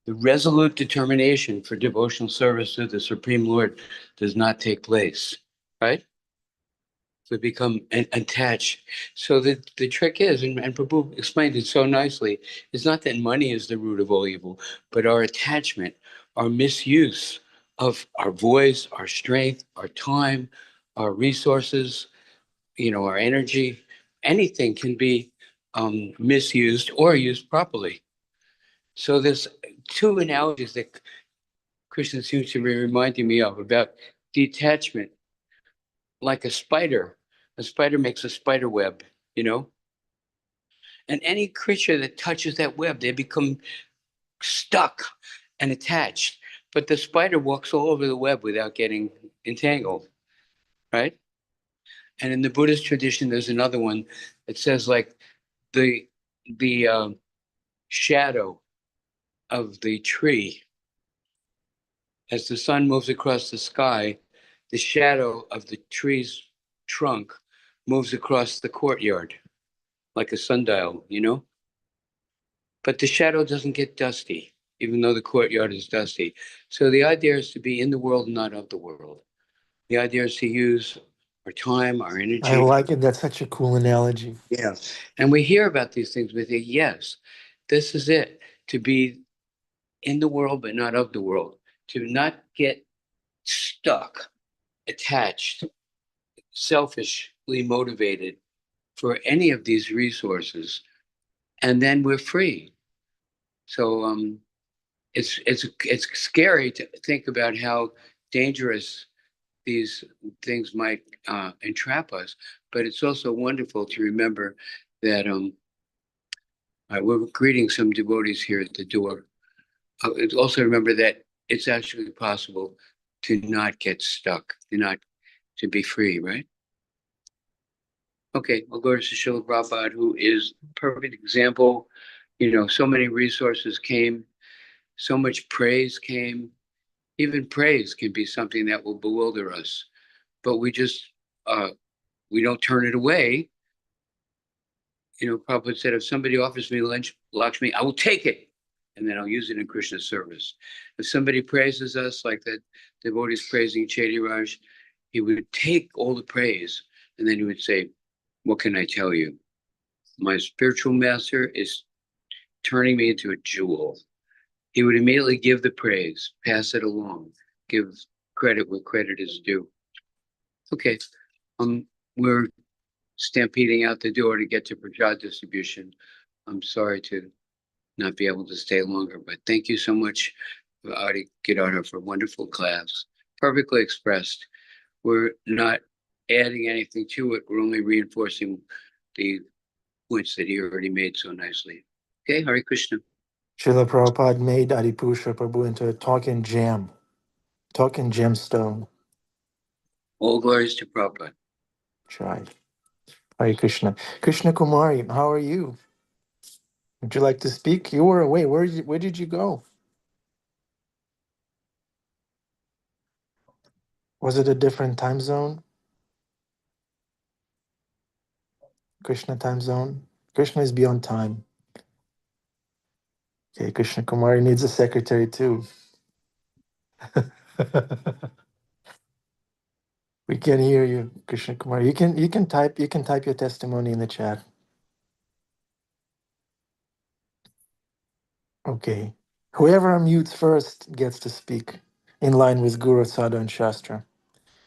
the resolute determination for devotional service to the Supreme Lord does not take place, right? We become attached. So the trick is, and Prabhu explained it so nicely, it's not that money is the root of all evil, but our attachment, our misuse of our voice, our strength, our time, our resources, our energy, anything can be misused or used properly. So there's two analogies that Krishna seems to be reminding me of about detachment, like a spider. A spider makes a spider web, and any creature that touches that web, they become stuck and attached. But the spider walks all over the web without getting entangled, right? And in the Buddhist tradition, there's another one that says like the shadow of the tree as the sun moves across the sky, the shadow of the tree's trunk moves across the courtyard like a sundial, you know? But the shadow doesn't get dusty, even though the courtyard is dusty. So the idea is to be in the world, not of the world. The idea is to use our time, our I energy. like it. That's such a cool analogy. Yeah. And we hear about these things. We think, yes, this is it. To be in the world, but not of the world. To not get stuck, attached, selfishly motivated for any of these resources. And then we're free. So it's scary to think about how dangerous these things might entrap us, but it's also wonderful to remember that we're greeting some devotees here at the door. It's also remember that it's actually possible to not get stuck, to be free, right? Okay, I'll go to Srila Prabhupada, who is a perfect example. You know, so many resources came, so much praise came. Even praise can be something that will bewilder us, but we don't turn it away. You know, Prabhupada said, if somebody offers me lunch, Lakshmi, I will take it, and then I'll use it in Krishna's service. If somebody praises us, like that devotees praising Chaitya, he would take all the praise, and then he would say, what can I tell you? My spiritual master is turning me into a jewel. He would immediately give the praise, pass it along, give credit where credit is due. Okay, we're stampeding out the door to get to prasad distribution. I'm sorry to not be able to stay longer, but thank you so much, Adi Gadhahar, for a wonderful class, perfectly expressed. We're not adding anything to it. We're only reinforcing the points that he already made so nicely. Okay, Hare Krishna. Srila Prabhupada made Adipusha Prabhu into a talking gemstone. All glories to Prabhupada. Tried. Hare Krishna. Krishna Kumari, how are you? Would you like to speak? You were away. Where did you go? Was it a different time zone? Krishna time zone? Krishna is beyond time. Okay, Krishna Kumari needs a secretary too. We can hear you, Krishna Kumari. You can type your testimony in the chat. Okay. Whoever unmutes first gets to speak in line with Guru, Sada, and Shastra.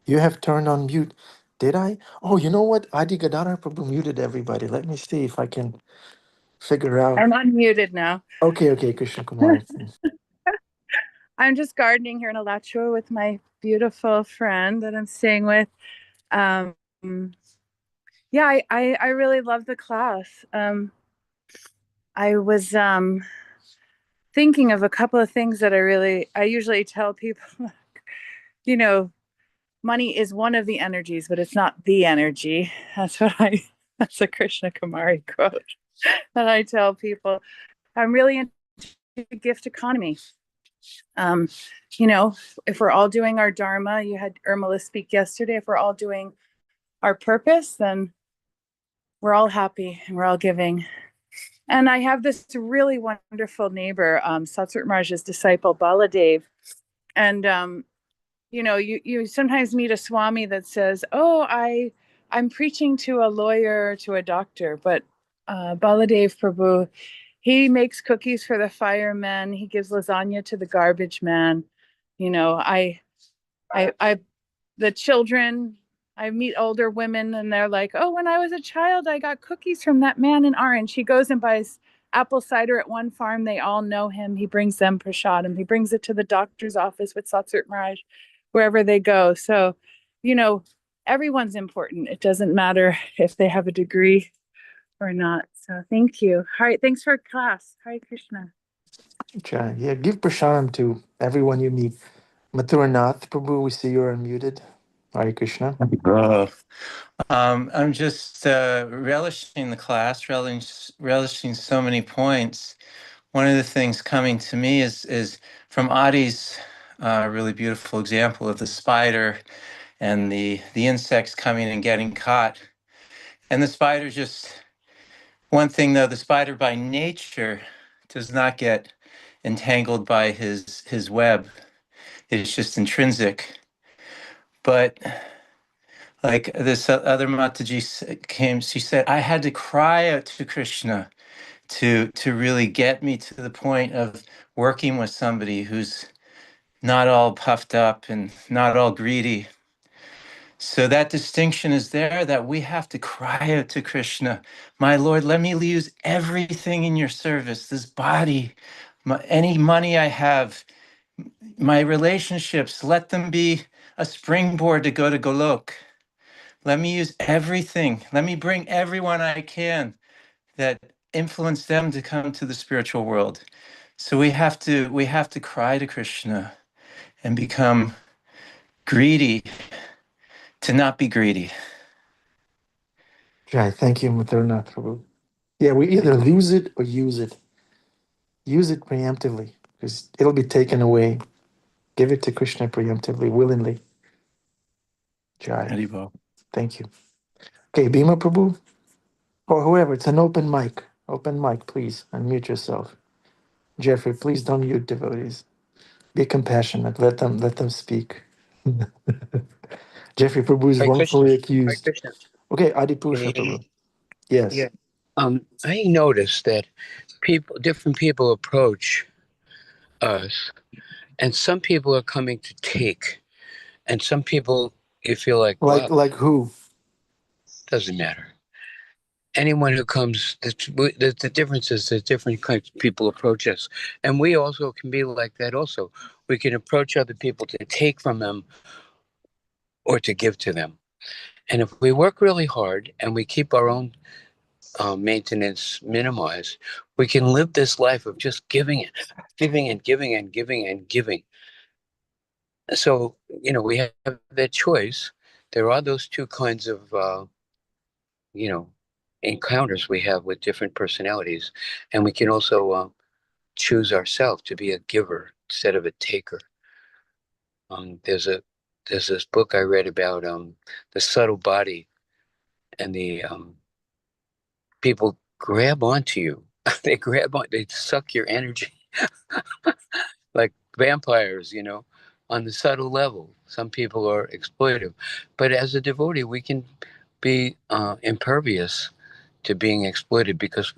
You have turned on mute. Did I? Oh, you know what? Adi Gadhahar Prabhu muted everybody. Let me see if I can figure out. I'm unmuted now. Okay, Krishna Kumari. I'm just gardening here in Alachua with my beautiful friend that I'm staying with. Yeah, I really love the class. I was thinking of a couple of things that I usually tell people, you know, money is one of the energies, but it's not the energy. That's a Krishna Kumari quote that I tell people. I'm really into gift economy. You know, if we're all doing our dharma, you had Irmala speak yesterday, if we're all doing our purpose, then we're all happy and we're all giving. And I have this really wonderful neighbor, Satsvart Maharaj's disciple, Baladev. And, you know, you sometimes meet a Swami that says, oh, I'm preaching to a lawyer, to a doctor, but Baladev Prabhu, he makes cookies for the firemen. He gives lasagna to the garbage man. You know, the children, I meet older women and they're like, oh, when I was a child, I got cookies from that man in Orange. He goes and buys apple cider at one farm. They all know him. He brings them prasadam. He brings it to the doctor's office with Satsvart Maharaj, wherever they go. So, you know, everyone's important. It doesn't matter if they have a degree or not. So thank you. All right. Thanks for class. Hare Krishna. Yeah, give prashadam to everyone you meet. Mathuranath Prabhu, we see you're unmuted. Hare Krishna. Oh, I'm just relishing the class, relishing so many points. One of the things coming to me is from Adi's really beautiful example of the spider and the insects coming and getting caught. And the spider just, one thing though, the spider by nature does not get entangled by his web. It's just intrinsic. But like this other Mataji came, she said, I had to cry out to Krishna to really get me to the point of working with somebody who's not all puffed up and not all greedy. So that distinction is there, that we have to cry out to Krishna, my Lord, let me use everything in your service, this body, any money I have, my relationships, let them be a springboard to go to Golok. Let me use everything. Let me bring everyone I can that influence them to come to the spiritual world. So we have to cry to Krishna and become greedy to not be greedy. Jai, thank you, Mathurnath Prabhu. Yeah, we either lose it or use it. Use it preemptively, because it'll be taken away. Give it to Krishna preemptively, willingly. Jai. Haribol. Thank you. Okay, Bhima Prabhu, or whoever, it's an open mic. Open mic, please. Unmute yourself. Jeffrey, please don't mute devotees. Be compassionate. Let them speak. Jeffrey Prabhu is Hare Krishna. wrongfully Hare accused. Krishna. Okay, Adi Can you Purusha hear me? Prabhu. Yes. Yeah. I noticed that different people approach us, and some people are coming to take, and some people you feel like, wow, Like who? doesn't matter. Anyone who comes, the difference is that different kinds of people approach us, and we also can be like that. Also, we can approach other people to take from them or to give to them. And if we work really hard and we keep our own maintenance minimized, we can live this life of just giving and giving and giving and giving. So, we have that choice. There are those two kinds of, you know, encounters we have with different personalities. And we can also choose ourselves to be a giver instead of a taker. There's this book I read about the subtle body, and the people grab onto you. They suck your energy like vampires, on the subtle level. Some people are exploitive, but as a devotee, we can be impervious to being exploited because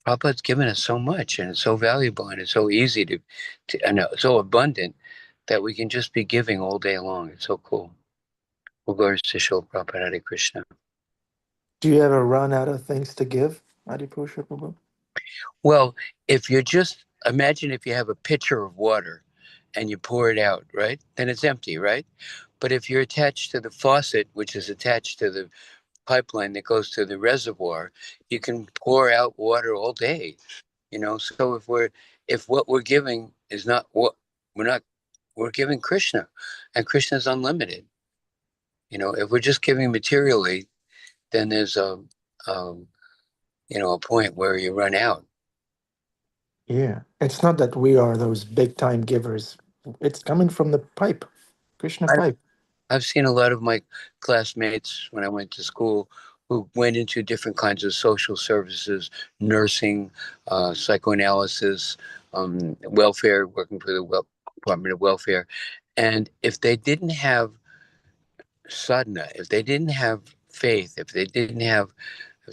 Prabhupada's given us so much, and it's so valuable, and it's so easy and so abundant that we can just be giving all day long. It's so cool. Well, glories to Srila Prabhupada, Hare Krishna. Do you ever run out of things to give, Adi Purusha Prabhu? Well, if you just imagine if you have a pitcher of water and you pour it out, right? Then it's empty, right? But if you're attached to the faucet, which is attached to the pipeline that goes to the reservoir, you can pour out water all day, So if what we're giving is not what we're giving Krishna, and Krishna is unlimited. If we're just giving materially, then there's a point where you run out. Yeah. It's not that we are those big time givers. It's coming from the pipe, Krishna pipe. I've seen a lot of my classmates when I went to school who went into different kinds of social services, nursing, psychoanalysis, welfare, working for the Department of Welfare. And if they didn't have sadhana, if they didn't have faith, if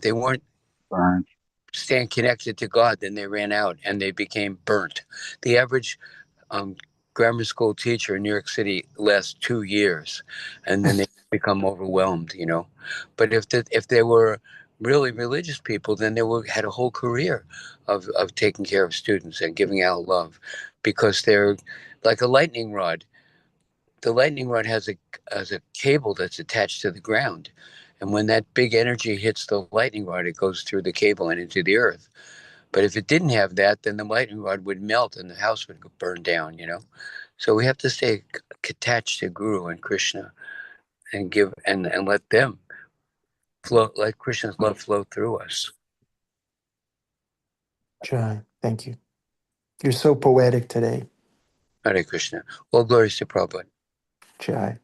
they weren't Burn. staying connected to God, then they ran out and they became burnt. The average grammar school teacher in New York City lasts 2 years, and then they become overwhelmed. But if they were really religious people, then they had a whole career of taking care of students and giving out love, because they're like a lightning rod. The lightning rod has a cable that's attached to the ground, and when that big energy hits the lightning rod, it goes through the cable and into the earth. But if it didn't have that, then the lightning rod would melt and the house would burn down. So we have to stay attached to Guru and Krishna and give and let them flow, let Krishna's love flow through us. Jai, thank you. You're so poetic today. Hare Krishna. All glories to Prabhupada. Chai.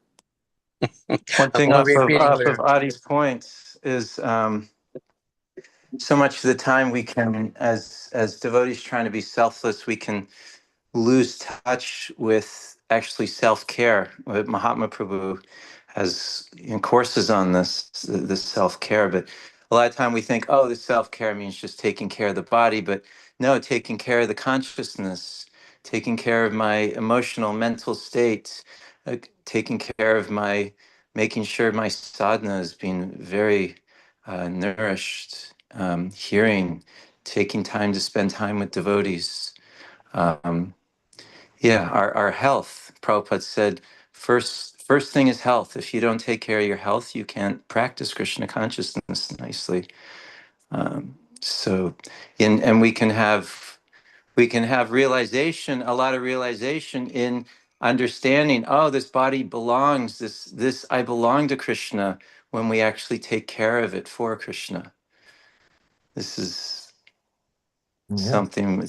One I thing love off your of, feeding off of there. Adi's points is so much of the time we can, as devotees trying to be selfless, we can lose touch with actually self-care. Mahatma Prabhu has courses on this self-care, but a lot of time we think, oh, this self-care means just taking care of the body, but no, taking care of the consciousness, taking care of my emotional, mental state, taking care of making sure my sadhana is being very nourished, hearing, taking time to spend time with devotees. Um, yeah, our health. Prabhupada said, first thing is health. If you don't take care of your health, you can't practice Krishna consciousness nicely. So, and we can have realization, a lot of realization in understanding. Oh, this body belongs. This I belong to Krishna when we actually take care of it for Krishna. This is Yeah. something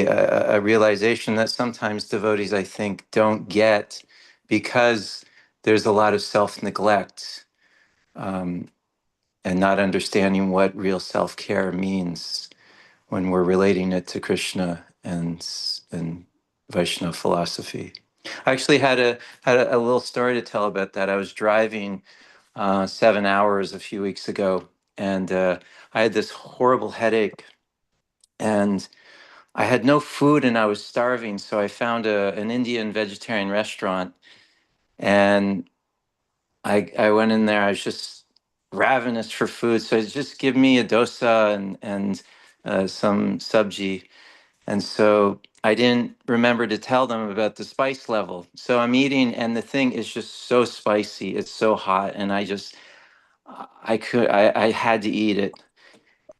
a realization that sometimes devotees, I think, don't get because there's a lot of self-neglect, and not understanding what real self-care means when we're relating it to Krishna and Vaishnava philosophy. I actually had a little story to tell about that. I was driving 7 hours a few weeks ago, and I had this horrible headache, and I had no food and I was starving, so I found an Indian vegetarian restaurant, and I went in there. I was just ravenous for food, so just give me a dosa and some sabji. And so I didn't remember to tell them about the spice level. So I'm eating, and the thing is just so spicy. It's so hot, and I had to eat it,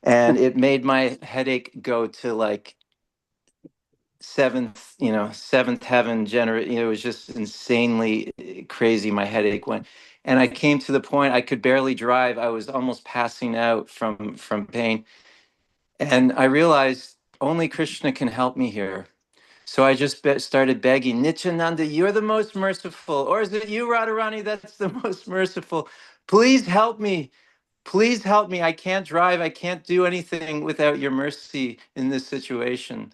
and it made my headache go to like seventh heaven generate. It was just insanely crazy. My headache went, and I came to the point I could barely drive. I was almost passing out from pain, and I realized only Krishna can help me here. So I just started begging, Nityananda, you're the most merciful. Or is it you, Radharani, that's the most merciful? Please help me. Please help me. I can't drive. I can't do anything without your mercy in this situation.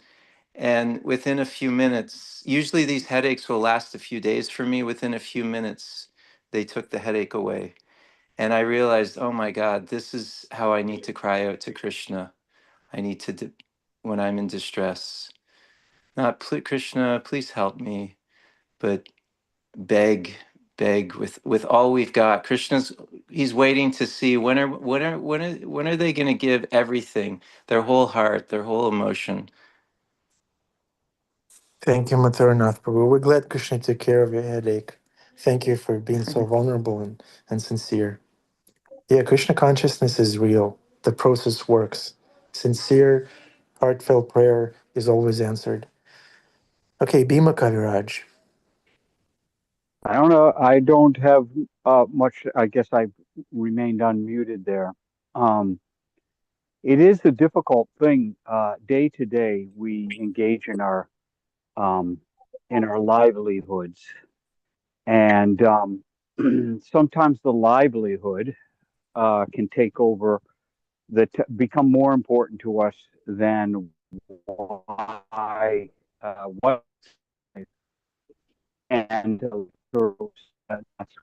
And within a few minutes, usually these headaches will last a few days for me. Within a few minutes, they took the headache away. And I realized, oh my God, this is how I need to cry out to Krishna. I need to, when I'm in distress, not Krishna, please help me, but beg, beg with all we've got. He's waiting to see when are they going to give everything, their whole heart, their whole emotion. Thank you, Mathuranath Prabhu. We're glad Krishna took care of your headache. Thank you for being so vulnerable and sincere. Yeah, Krishna consciousness is real. The process works. Sincere, heartfelt prayer is always answered. Okay, Bhima Kaviraj. I don't know. I don't have much. I guess I remained unmuted there. Um, it is a difficult thing. Day to day, we engage um, in our livelihoods, and sometimes the livelihood can take over become more important to us than why what and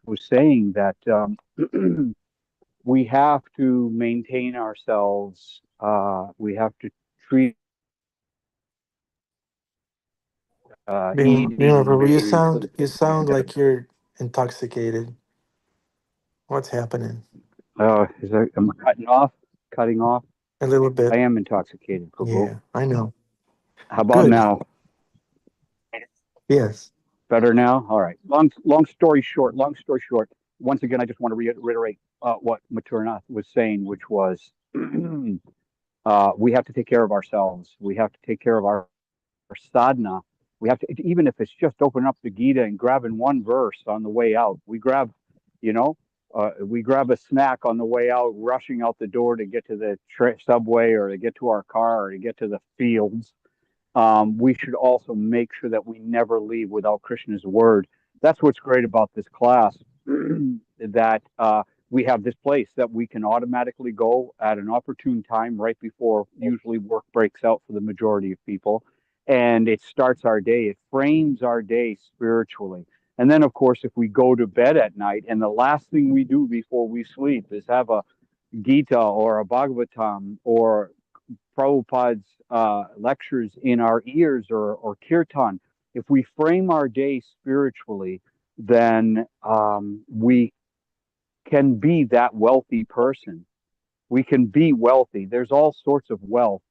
was saying that we have to maintain ourselves. We have to treat Bhima eating Prabhu, very. you sound like you're intoxicated. What's happening? Am I cutting off? Cutting off? A little I bit. am intoxicated, Prabhu. Yeah, I know. How about Good. now? Yes. Better now? All right. Long story short. Long story short. Once again, I just want to reiterate what Maturanath was saying, which was we have to take care of ourselves. We have to take care of our sadhana. We have to, even if it's just open up the Gita and grabbing one verse on the way out. You know, we grab a snack on the way out, rushing out the door to get to the subway or to get to our car or to get to the fields. We should also make sure that we never leave without Krishna's word. that's what's great about this class, that we have this place that we can automatically go at an opportune time right before usually work breaks out for the majority of people. And it starts our day, it frames our day spiritually. And then, of course, if we go to bed at night and the last thing we do before we sleep is have a Gita or a Bhagavatam or Prabhupada's lectures in our ears, or kirtan, if we frame our day spiritually, then we can be that wealthy person. We can be wealthy. There's all sorts of wealth,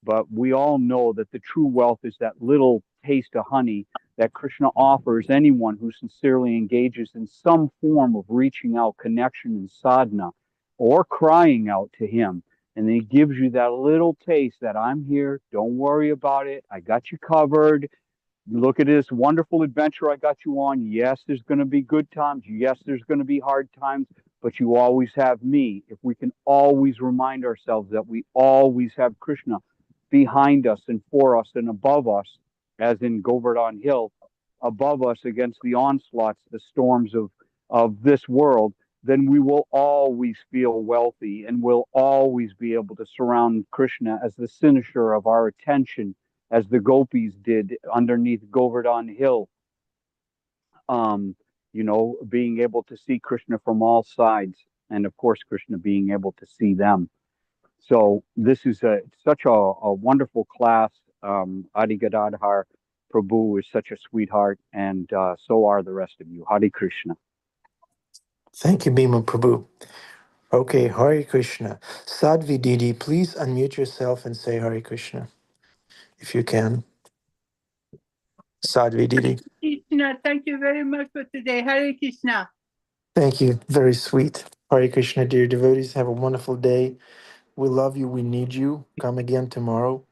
but we all know that the true wealth is that little taste of honey that Krishna offers anyone who sincerely engages in some form of reaching out, connection, and sadhana, or crying out to him. And then he gives you that little taste that I'm here, don't worry about it, I got you covered. Look at this wonderful adventure I got you on. Yes, there's going to be good times. Yes, there's going to be hard times, but you always have me. If we can always remind ourselves that we always have Krishna behind us and for us and above us, as in Govardhan Hill, above us against the onslaughts, the storms of this world, then we will always feel wealthy and will always be able to surround Krishna as the cynosure of our attention, as the gopis did underneath Govardhan Hill. Being able to see Krishna from all sides, and of course, Krishna being able to see them. So this is such a wonderful class. Adi Gadhahar Prabhu is such a sweetheart, and so are the rest of you. Hare Krishna. Thank you, Bhima Prabhu. Okay, Hare Krishna. Sadhvi Didi, please unmute yourself and say Hare Krishna, if you can. Sadhvi Didi. Krishna, thank you very much for today. Hare Krishna. Thank you. Very sweet. Hare Krishna, dear devotees. Have a wonderful day. We love you. We need you. Come again tomorrow.